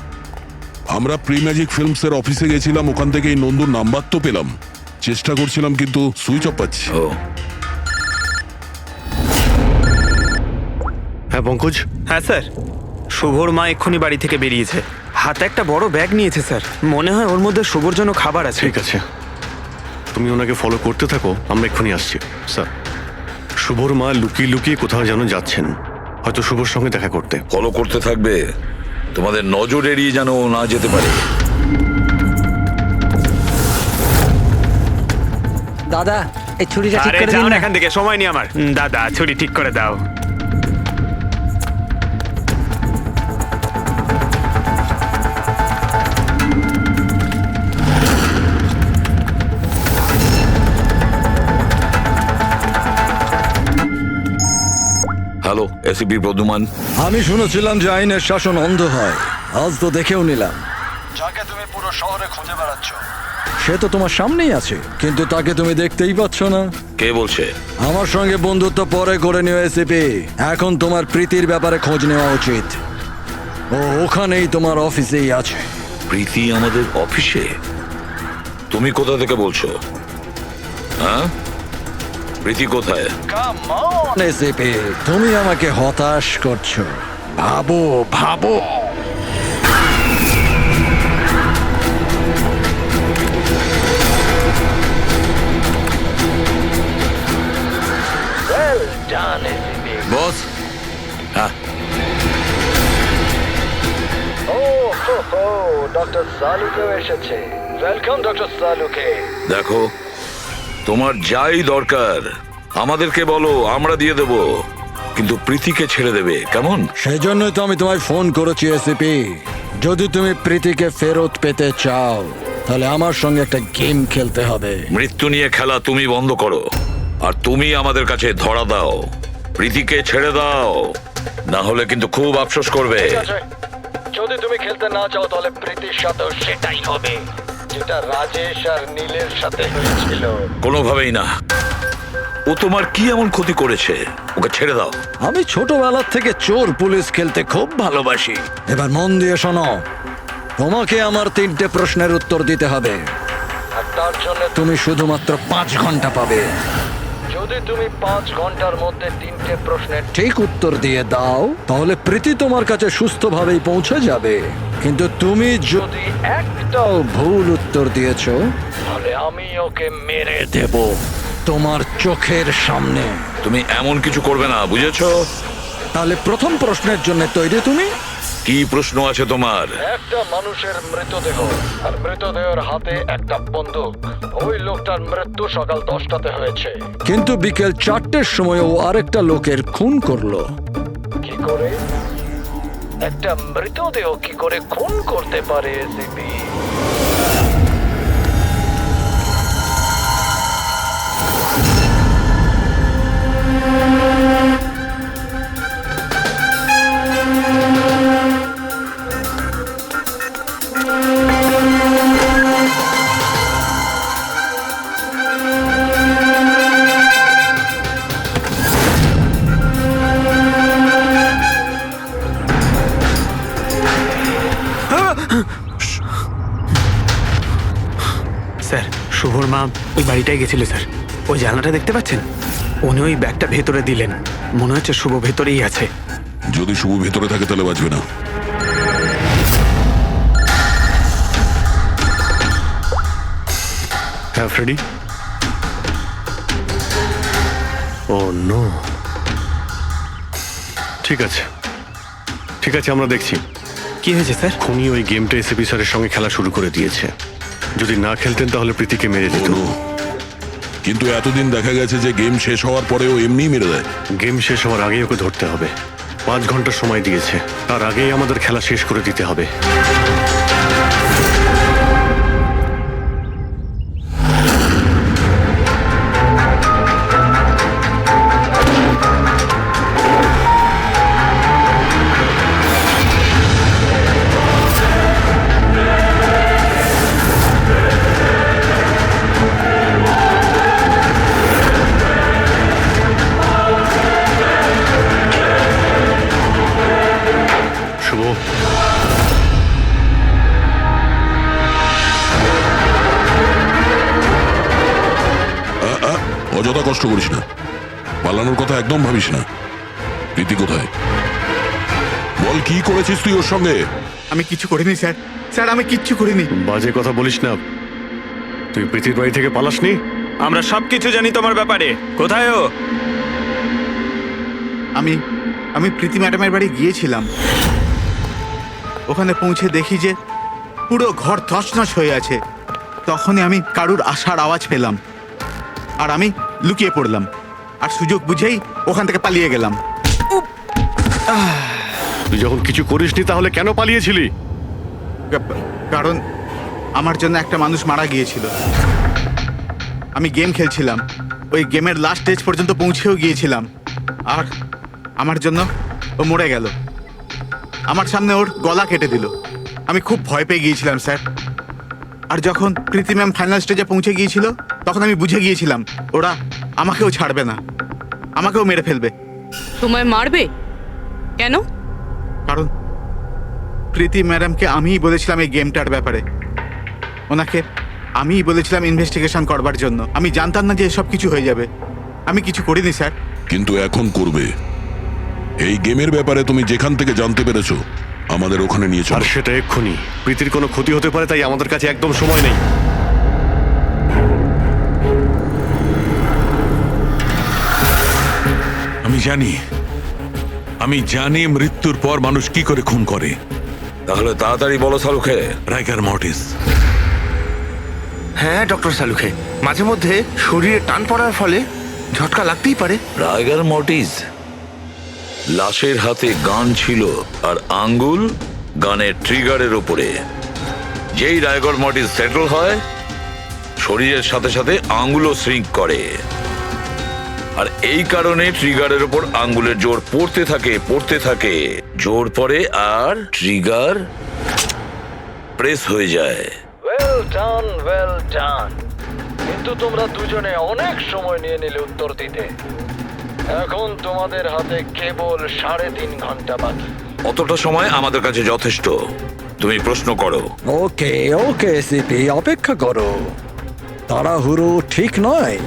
আমরা প্রি ম্যাজিক ফিল্মসের অফিসে গেছিলাম, ওখান থেকে এই নন্দুর নাম্বার তো পেলাম, চেষ্টা করছিলাম কিন্তু সুইচ অফ পাচ্ছি। হ্যাঁ পঙ্কজ। হ্যাঁ স্যার, শুভর মা এক্ষুনি বাড়ি থেকে বেরিয়েছে, হাতে একটা বড় ব্যাগ নিয়েছে স্যার, মনে হয় ওর মধ্যে শুভর জন্য খাবার আছে। ঠিক আছে, তুমি ওনাকে ফলো করতে থাকো, আমরা এক্ষুনি আসছি। স্যার, শুভর মা লুকিয়ে লুকিয়ে কোথাও যেন যাচ্ছেন, হয়তো শুভর সঙ্গে দেখা করতে। ফলো করতে থাকবে, তোমাদের নজর এড়িয়ে যেন না যেতে পারে। দাদা, এই ছুরিটা ঠিক আরে করে যাও দিন না না। এখান থেকে, সময় নেই আমার। দাদা ছুরি ঠিক করে দাও। Hello, ACP Pradyuman. আমি শুনেছিলাম যে আইনের শাসন অন্ধ হয়, আজ তো দেখেও নিলাম। যাকে তুমি পুরো শহরে খুঁজে বেড়াচ্ছ, সে তো তোমার সামনেই আছে, কিন্তু তাকে তুমি দেখতেই পাচ্ছ না। কে বলছে? আমার সঙ্গে বন্ধুত্ব পরে করে নিও এসিপি, এখন তোমার প্রীতির ব্যাপারে খোঁজ নেওয়া উচিত। ও ওখানেই তোমার অফিসেই আছে। প্রীতি আমাদের অফিসে? তুমি কোথা থেকে বলছো? হ্যাঁ, প্রীতি কোথায়? এসিপি, তুমি আমাকে হতাশ করছো। ভাবো ভাবো। বস। হ্যাঁ, ডক্টর সালুকেও এসেছে। Welcome doctor Salunkhe. দেখো, তোমার যাই দরকার আমাদেরকে বলো, আমরা দিয়ে দেব, কিন্তু প্রীতিকে ছেড়ে দেবে, কেমন? সেজন্যই তো আমি তোমায় ফোন করেছি এসিপি। যদি তুমি প্রীতিকে ফেরত পেতে চাও তাহলে আমার সঙ্গে একটা গেম খেলতে হবে। মৃত্যু নিয়ে খেলা তুমি বন্ধ করো, আর তুমি আমাদের কাছে ধরা দাও, প্রীতিকে ছেড়ে দাও। না হলে কিন্তু খুব আফসোস করবে। ঠিক আছে, যদি তুমি খেলতে না চাও তাহলে প্রীতির সাথেও সেটাই হবে যেটা রাজেশ আর নীলের সাথে হয়েছিল। কোনোভাবেই না। ও তোমার কি এমন ক্ষতি করেছে? ওকে ছেড়ে দাও। আমি ছোটবেলার থেকে চোর পুলিশ খেলতে খুব ভালোবাসি। এবার মন দিয়ে শোনো, তোমাকে আমার 3টে প্রশ্নের উত্তর দিতে হবে। আর তার জন্য তুমি শুধুমাত্র 5 ঘন্টা পাবে। যদি তুমি 5 ঘন্টার মধ্যে 3টে প্রশ্নের ঠিক উত্তর দিয়ে দাও তাহলে প্রীতি তোমার কাছে সুস্থভাবেই পৌঁছে যাবে। কিন্তু তুমি যদি একটাও ভুল উত্তর দিয়েছো তাহলে আমি ওকে মেরে দেব তোমার চোখের সামনে। তুমি এমন কিছু করবে না, বুঝেছো? তাহলে প্রথম প্রশ্নের জন্য তৈরি তুমি? কি প্রশ্ন আছে তোমার? একটা মানুষের মৃতদেহ আর মৃতদেহের হাতে একটা বন্দুক। ওই লোকটার মৃত্যু সকাল 10টাতে হয়েছে। কিন্তু বিকেল 4টের সময় ও আরেকটা লোকের খুন করলো। কি করে একটা মৃতদেহ কি করে খুন করতে পারে এসিপি? স্যার, শুভর মা ওই বাড়িটায় গেছিল স্যার। ওই জানলাটা দেখতে পাচ্ছেন? উনি ওই ব্যাগটা ভেতরে দিলেন। মনে হচ্ছে শুভ ভেতরেই আছে। যদি শুভ ভেতরে থাকে তাহলে বাঁচবে না। হ্যাঁ ফ্রেডি। ও নো। ঠিক আছে, ঠিক আছে, আমরা দেখছি। কি হয়েছে স্যার? খুনি ওই গেমটা এসিপি স্যারের সঙ্গে খেলা শুরু করে দিয়েছে। যদি না খেলতেন তাহলে প্রীতিকে মেরে দিত। কিন্তু এতদিন দেখা গেছে যে গেম শেষ হওয়ার পরেও এমনি মেরে দেয়। গেম শেষ হওয়ার আগেই ওকে ধরতে হবে। 5 ঘন্টা সময় দিয়েছে, তার আগেই আমাদের খেলা শেষ করে দিতে হবে। শুভ, অযথা কষ্ট করিস না, পালানোর কথা একদম ভাবিস না। প্রীতি কোথায়? বল, কি করেছিস তুই ওর সঙ্গে? আমি কিছু করিনি স্যার। স্যার, আমি কিচ্ছু করিনি। বাজে কথা বলিস না। তুই প্রীতির বাড়ি থেকে পালাসনি? আমরা সবকিছু জানি তোমার ব্যাপারে। কোথায় ও? আমি প্রীতি ম্যাডামের বাড়ি গিয়েছিলাম। ওখানে পৌঁছে দেখি যে পুরো ঘর তছনছ হয়ে আছে। তখনই আমি কারুর আসার আওয়াজ পেলাম আর আমি লুকিয়ে পড়লাম আর সুযোগ বুঝেই ওখান থেকে পালিয়ে গেলাম। তুই যখন কিছু করিসনি তাহলে কেন পালিয়েছিলি? কারণ আমার জন্য একটা মানুষ মারা গিয়েছিল। আমি গেম খেলছিলাম, ওই গেমের লাস্ট স্টেজ পর্যন্ত পৌঁছেও গিয়েছিলাম আর আমার জন্য ও মরে গেল। আমার সামনে ওর গলা কেটে দিল। আমি খুব ভয় পেয়ে গিয়েছিলাম স্যার। আর যখন প্রীতি ম্যাম ফাইনাল স্টেজে পৌঁছে গিয়েছিল তখন আমি বুঝে গিয়েছিলাম ওরা আমাকেও ছাড়বে না, আমাকেও মেরে ফেলবে। তোমায় মারবে কেন? কারণ প্রীতি ম্যাডামকে আমিই বলেছিলাম এই গেমটার ব্যাপারে। ওনাকে আমিই বলেছিলাম ইনভেস্টিগেশন করবার জন্য। আমি জানতাম না যে এসব কিছু হয়ে যাবে। আমি কিছু করিনি স্যার। কিন্তু এখন করবে। এই গেমের ব্যাপারে তুমি যেখান থেকে জানতে পেরেছো আমাদের ওখানে নিয়ে চলো। আর সেটা এক্ষুনি। প্রীতির কোনো ক্ষতি হতে পারে, তাই আমাদের কাছে একদম সময় নেই। আমি জানি মৃত্যুর পর মানুষ কি করে খুন করে। তাহলে তাড়াতাড়ি বলো সালুখে। রাইগার মর্টিস। হ্যাঁ ডক্টর সালুখে, মাঝে মধ্যে শরীরে টান পড়ার ফলে ঝটকা লাগতেই পারে। রাইগার মর্টিস। লাশের হাতে গান ছিল আর আঙ্গুল গানের ট্রিগারের উপরে। যেই রাইগার মর্টিস সেটেল হয় শরীরের সাথে সাথে আঙ্গুলও শ্রিঙ্ক করে। আর এই কারণে ট্রিগারের উপর আঙ্গুলের জোর পড়তে থাকে জোর পড়ে আর ট্রিগার প্রেস হয়ে যায়। Well done. কিন্তু তোমরা দুজনে অনেক সময় নিয়ে নিলে উত্তর দিতে। এখন তোমাদের হাতে কেবল 3.5 ঘন্টা বাকি। অতটা সময় আমাদের কাছে যথেষ্ট। তুমি প্রশ্ন করো। ওকে ওকে এসিপি, অপেক্ষা করো, তাড়াহুড়ো ঠিক নয়।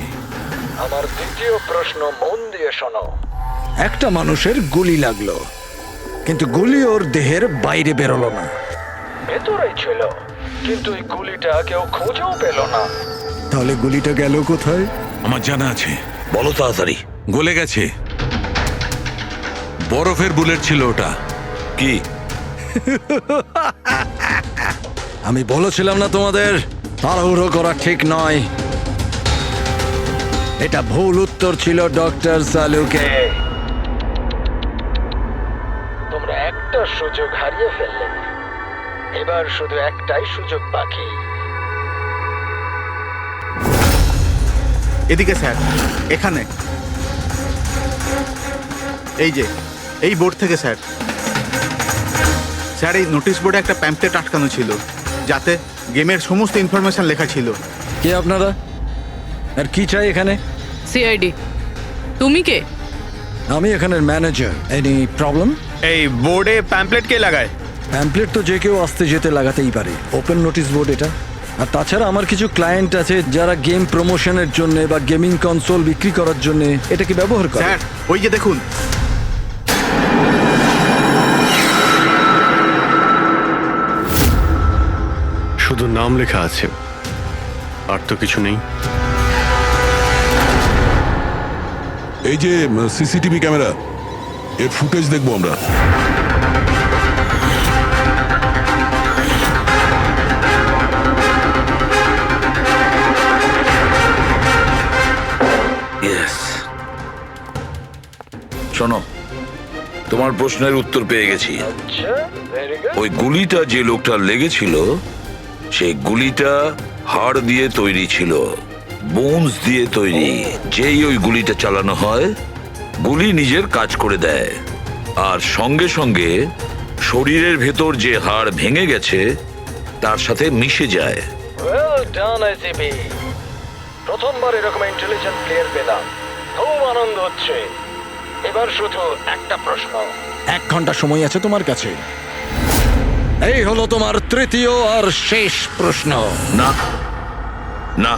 আমার দ্বিতীয় প্রশ্ন মন দিয়ে শোনো। একটা মানুষের গুলি লাগলো, কিন্তু গুলি ওর দেহের বাইরে বেরোলো না। ভেতরেই ছিল, কিন্তু এই গুলিটা কেউ খুঁজেও পেল না। তাহলে গুলিটা গেল কোথায়? আমার জানা আছে। বলো তাড়াতাড়ি। গলে গেছে। বরফের বুলেট ছিল ওটা। কি? আমি বলেছিলাম না তোমাদের তাড়াহুড়ো করা ঠিক নয়। এটা ভুল উত্তর ছিল ডক্টর সালুকে। তোমরা একটা সুযোগ হারিয়ে ফেললে। এবার শুধু একটাই সুযোগ বাকি। এদিকে স্যার, এখানে এই বোর্ড থেকে স্যার। স্যার, এই নোটিশ বোর্ডে একটা প্যাম্পলেট আটকানো ছিল, যাতে গেমের সমস্ত ইনফরমেশন লেখা ছিল। কে আপনারা আর কি চাই এখানে? সিআইডি। তুমি কে? আমি এখানের ম্যানেজার। Any problem? এই বোর্ডে প্যাম্পলেট কে লাগায়? প্যাম্পলেট তো যে কেউ আসতে যেতে লাগাতেই পারে। ওপেন নোটিশ বোর্ড এটা। আর তাছাড়া আমার কিছু ক্লায়েন্ট আছে যারা গেম প্রমোশনের জন্য বা গেমিং কনসোল বিক্রি করার জন্য এটাকে ব্যবহার করে। স্যার, ওই যে দেখুন। শুধু নাম লেখা আছে, আর তো কিছু নেই। এই যে সিসিটিভি ক্যামেরা, এর ফুটেজ দেখবো আমরা। শোনো, তোমার প্রশ্নের উত্তর পেয়ে গেছি। ওই গুলিটা যে লোকটার লেগেছিল, সেই গুলিটা হাড় দিয়ে তৈরি ছিল, বোনস দিয়ে তৈরি। যেই ওই গুলিটা চালানো হয়, গুলি নিজের কাজ করে দেয়, আর সঙ্গে সঙ্গে শরীরের ভেতর যে হাড় ভেঙে গেছে তার সাথে মিশে যায়। Well done ICP. প্রথমবার এরকম ইন্টেলিজেন্ট প্লেয়ার পেলাম, খুব আনন্দ হচ্ছে। এবার শুধু একটা প্রশ্ন। 1 ঘন্টা সময় আছে তোমার কাছে। এই হলো তোমার তৃতীয় আর শেষ প্রশ্ন। না না,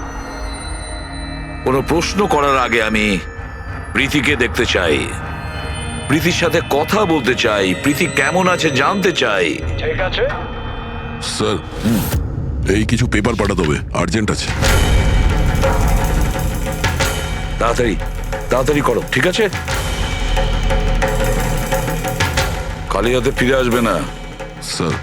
কোনো প্রশ্ন করার আগে আমি প্রীতিকে দেখতে চাই, প্রীতির সাথে কথা বলতে চাই, প্রীতি কেমন আছে জানতে চাই। ঠিক আছে স্যার, এই কিছু পেপার পাঠাতে হবে, আর্জেন্ট আছে। তাড়াতাড়ি তাড়াতাড়ি করো, ঠিক আছে? খালি হাতে ফিরে আসবে না। স্যার,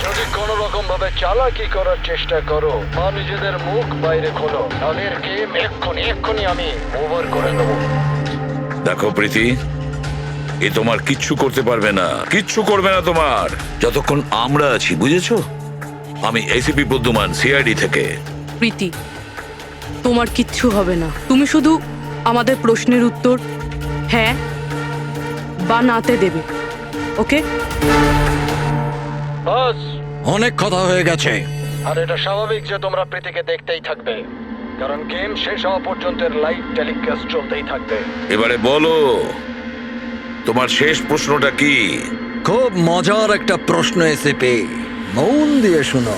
যদি কোনো রকম ভাবে চালাকি করার চেষ্টা করো বা নিজেদের মুখ বাইরে খোলো, তাদের গেম এক্ষুনি আমি ওভার করে দেবো। দেখো প্রীতি, এ তোমার কিচ্ছু করতে পারবে না, কিচ্ছু করবে না তোমার, যতক্ষণ আমরা আছি, বুঝেছো? আমি এসিপি প্রদ্যুমান, সিআইডি থেকে। প্রীতি, তোমার কিচ্ছু হবে না। তুমি শুধু আমাদের প্রশ্নের উত্তর হ্যাঁ বা নাতে দেবে, ওকে? বাস, অনেক কথা হয়ে গেছে। আর এটা স্বাভাবিক যে তোমরা প্রীতিকে দেখতেই থাকবে, কারণ গেম শেষ হওয়া পর্যন্ত লাইভ টেলিকাস্ট চলতেই থাকবে। এবারে বলো, তোমার শেষ প্রশ্নটা কি? খুব মজার একটা প্রশ্ন এসিপি, মন দিয়ে শোনো।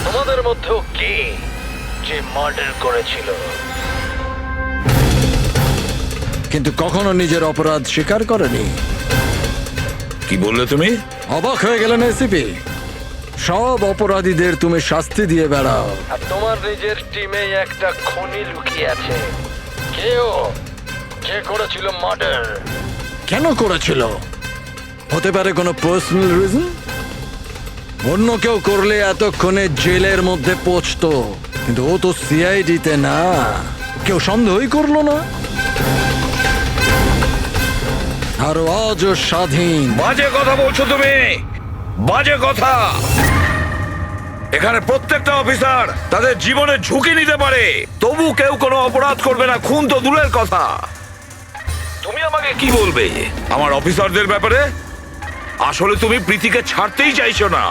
তোমাদের মধ্যেও কে যে মার্ডার করেছিল কিন্তু কখনো নিজের অপরাধ স্বীকার করেনি? কি বললে তুমি? অবাক হয়ে গেলেন এসিপি? সব অপরাধীদের তুমি শাস্তি দিয়ে বেড়াও, আর তোমার নিজের টিমে একটা খুনি লুকিয়ে আছে। কেউ যে করেছিল মার্ডার? কেন করেছিল? হতে পারে কোনো পার্সোনাল রিজন। অন্য কেউ করলে এতক্ষণে জেলের মধ্যে পৌঁছতো, কিন্তু ও তো সিআইডিতে না, কেউ সন্দেহই করলো না। আর আজও স্বাধীন। বাজে কথা বলছো তুমি, বাজে কথা। এখানে প্রত্যেকটা অফিসার তাদের জীবনের ঝুঁকি নিতে পারে, তবু কেউ কোনো অপরাধ করবে না, খুন তো দূরের কথা। তুমি আমাকে কি বলবে আমার অফিসারদের ব্যাপারে? আসলে তুমি প্রীতিকে ছাড়তেই চাইছো না,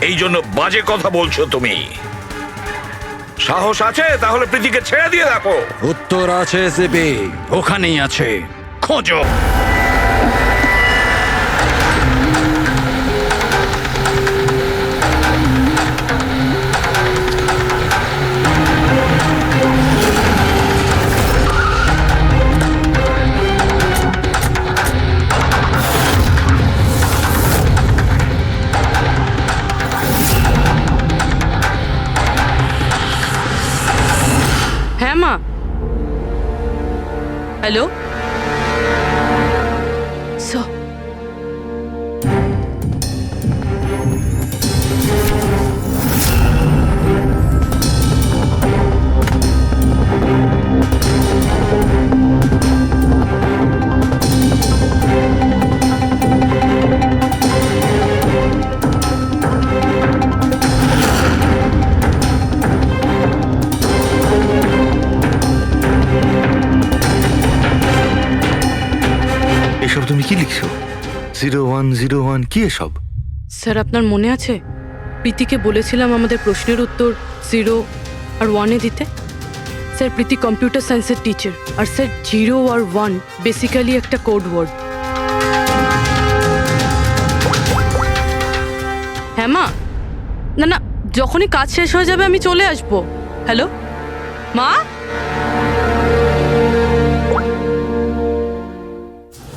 এই জন্য বাজে কথা বলছো তুমি। সাহস আছে তাহলে প্রীতিকে ছেড়ে দিয়ে দেখো। উত্তর আছে সিপি, ওখানেই আছে, খোঁজো। হ্যাঁ মা। হ্যালো এসব তুমি কি লিখছো? 0101 কি এসব? স্যার আপনার মনে আছে প্রীতিকে বলেছিলাম আমাদের প্রশ্নের উত্তর 0 আর 1-এ দিতে? স্যার প্রীতি কম্পিউটার সায়েন্সের টিচার, আর স্যার 0 আর 1 বেসিক্যালি একটা কোড ওয়ার্ড। হ্যাঁ মা, না না, যখনই কাজ শেষ হয়ে যাবে আমি চলে আসবো। হ্যালো মা।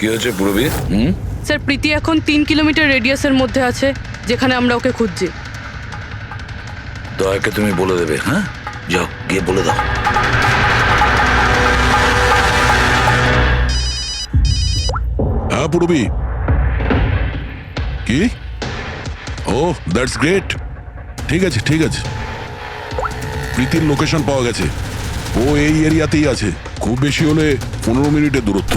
কি হয়েছে পূরবী? স্যার প্রীতি এখন 3 কিলোমিটার রেডিয়াসের মধ্যে আছে, যেখানে আমরা ওকে খুঁজছি। দয়াকে তুমি বলে দেবে। হ্যাঁ, যাও গিয়ে বলে দাও। হ্যাঁ পূরবী, কি? ও দ্যাটস গ্রেট। ঠিক আছে ঠিক আছে, প্রীতির লোকেশন পাওয়া গেছে, ও এই এরিয়াতেই আছে, খুব বেশি হলে 15 মিনিটের দূরত্ব।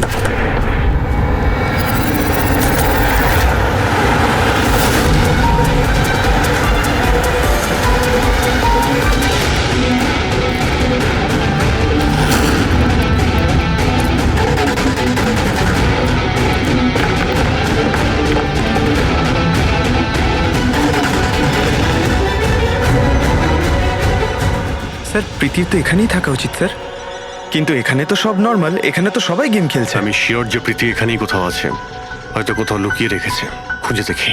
স্যার প্রীতির তো এখানেই থাকা উচিত স্যার, কিন্তু এখানে তো সব নর্মাল, এখানে তো সবাই গেম খেলছে। আমি শিওর যে প্রীতি এখানেই কোথাও আছে, হয়তো কোথাও লুকিয়ে রেখেছে, খুঁজে দেখি।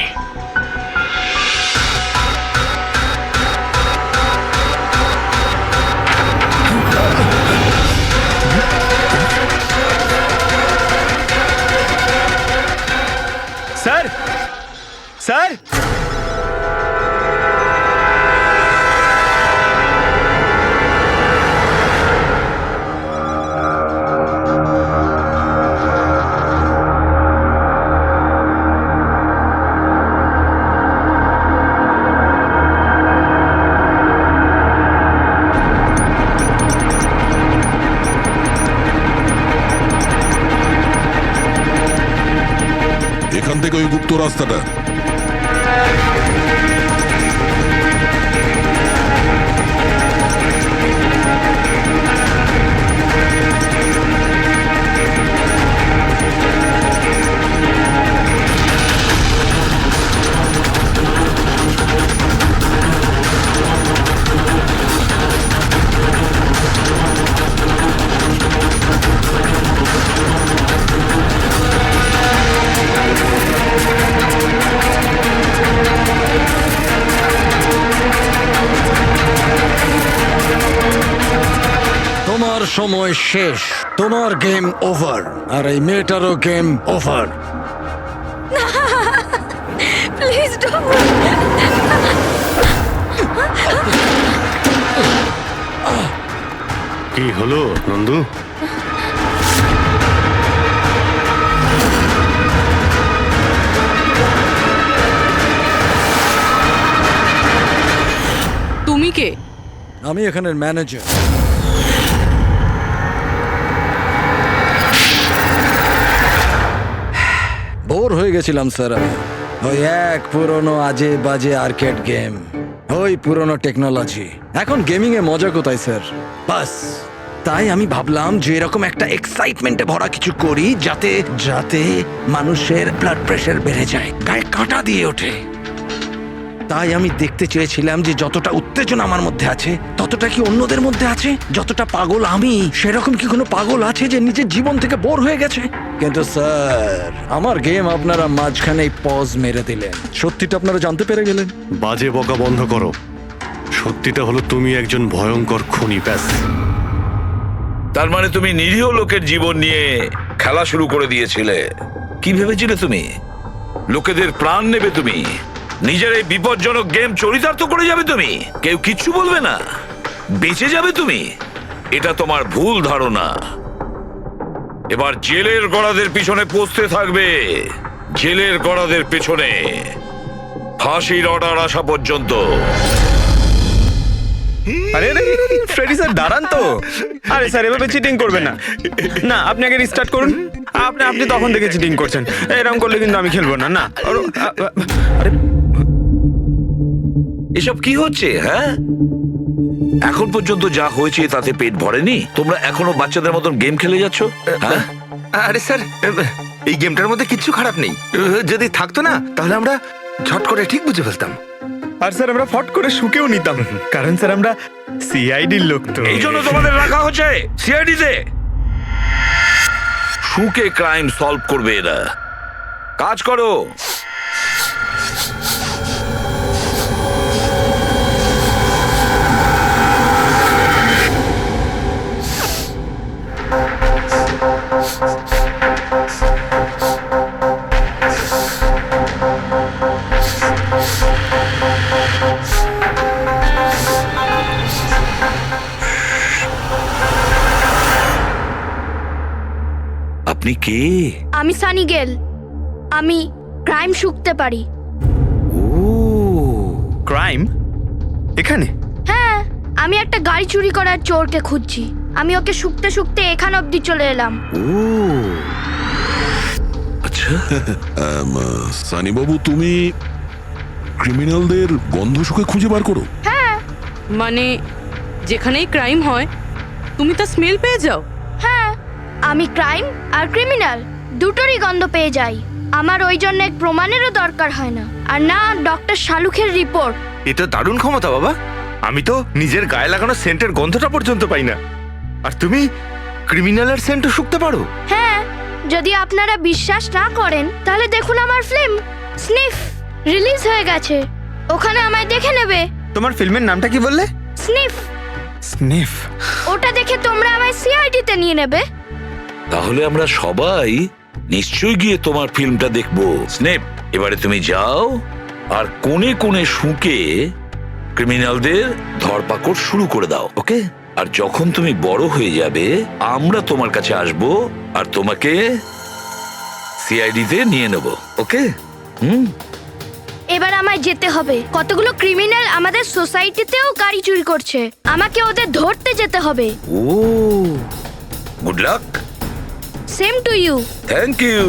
স্যার স্যার এখান থেকে ওই গুপ্ত রাস্তাটা। তোমার সময় শেষ, তোমার গেম ওভার, আর এই মেয়েটারও গেম ওভার। Please don't. কি হলো নন্দু? তুমি কে? আমি এখানের ম্যানেজার। বোর হয়ে গেছিলাম স্যার আমি, ওই এক পুরনো আজে বাজে আর্কেড গেম। ওই পুরনো টেকনোলজি। এখন গেমিং এ মজা কোথায় স্যার? বাস তাই আমি ভাবলাম যে এরকম একটা এক্সাইটমেন্টে ভরা কিছু করি যাতে যাতে মানুষের ব্লাড প্রেশার বেড়ে যায়, গায়ে কাঁটা দিয়ে ওঠে। তাই আমি দেখতে চেয়েছিলাম যে যতটা উত্তেজনা আমার মধ্যে আছে ততটা কি অন্যদের মধ্যে আছে? যতটা পাগল আমি, সেরকম কি কোনো পাগল আছে যে নিজের জীবন থেকে বোর হয়ে গেছে? কিন্তু স্যার, আমার গেম আপনারা মাঝখানেই পজ মেরে দিলেন। সত্যিটা আপনারা জানতে পেরে গেলেন। বাজে বকা বন্ধ করো। সত্যিটা হলো তুমি একজন ভয়ঙ্কর খুনি, ব্যাস। তার মানে তুমি নিরীহ লোকের জীবন নিয়ে খেলা শুরু করে দিয়েছিলে। কি ভেবেছিলে তুমি লোকেদের প্রাণ নেবে? তুমি নিজের এই বিপজ্জনক গেম চরিতার্থ করে যাবে? তুমি কেউ কিচ্ছু বলবে না, বেঁচে যাবে তুমি? এটা তোমার ভুল ধারণা। এবার জেলের গড়াদের পিছনে পৌঁছতে থাকবে, জেলের গড়াদের পেছনে, ফাঁসির অর্ডার আসা পর্যন্ত। আরে ফ্রেডি স্যার দাঁড়ান তো। আরে স্যার এভাবে চিটিং করবেন না। না, আপনি আগে রিস্টার্ট করুন। আপনি তখন থেকে চিটিং করছেন, এরকম করলে কিন্তু আমি খেলবো না। না, আরে এসব কি হচ্ছে? হ্যাঁ, এখন পর্যন্ত যা হয়েছে তাতে পেট ভরেনি? তোমরা এখনো বাচ্চাদের মতন গেম খেলে যাচ্ছ? হ্যাঁ, আরে স্যার, এই গেমটার মধ্যে কিচ্ছু খারাপ নেই। যদি থাকতো না তাহলে আমরা ঝট করে ঠিক বুঝে ফেলতাম। আর স্যার আমরা ফট করে শুকেও নিতাম, কারণ স্যার আমরা সিআইডির লোক তো। এই জন্য তোমাদের রাখা হচ্ছে সিআইডি তে। শুকে ক্রাইম সলভ করবে এরা। কাজ করো। আপনি কে? আমি সানি গেল। আমি ক্রাইম শুকতে পারি। ক্রাইম এখানে? হ্যাঁ, আমি একটা গাড়ি চুরি করার চোরকে খুঁজছি। আমি ওকে শুকতে শুকতে এখান অবধি চলে এলাম। আচ্ছা, সানি বাবু, তুমি ক্রিমিনালদের গন্ধ শুকে খুঁজে বার করো? হ্যাঁ। মানে যেখানেই ক্রাইম হয় তুমি তা স্মেল পেয়ে যাও? হ্যাঁ, আমি ক্রাইম আর ক্রিমিনাল দুটোরই গন্ধ পেয়ে যাই। আমার ওই জন্য এক প্রমাণেরও দরকার হয় না, আর না ডক্টর শালুখের রিপোর্ট। এ তো দারুণ ক্ষমতা বাবা। আমি তো নিজের গায়ে লাগানো সেন্টের গন্ধটা পর্যন্ত পাই না, আর তুমি ক্রিমিনালের সেন্টও শুকতে পারো? হ্যাঁ, যদি আপনারা বিশ্বাস না করেন তাহলে দেখুন আমার ফিল্ম স্নিফ রিলিজ হয়ে গেছে, ওখানে আমায় দেখে নেবে। তোমার ফিল্মের নামটা কি বললে? স্নিফ। স্নিফ? ওটা দেখে তোমরা আমায় সিআইডি তে নিয়ে নেবে। তাহলে আমরা সবাই নিশ্চয়ই গিয়ে তোমার ফিল্মটা দেখবো। স্নেপ, এবারে তুমি যাও আর কোণে কোণে শুকে ক্রিমিনালদের ধরপাকড় শুরু করে দাও, ওকে? আর যখন তুমি বড় হয়ে যাবে আমরা তোমার কাছে আসবো আর তোমাকে সিআইডি তে নিয়ে নেব, ওকে? এবার আমায় যেতে হবে। কতগুলো ক্রিমিনাল আমাদের সোসাইটিতেও গাড়ি চুরি করছে, আমাকে ওদের ধরতে যেতে হবে। ও, good luck. Same to you. Thank you.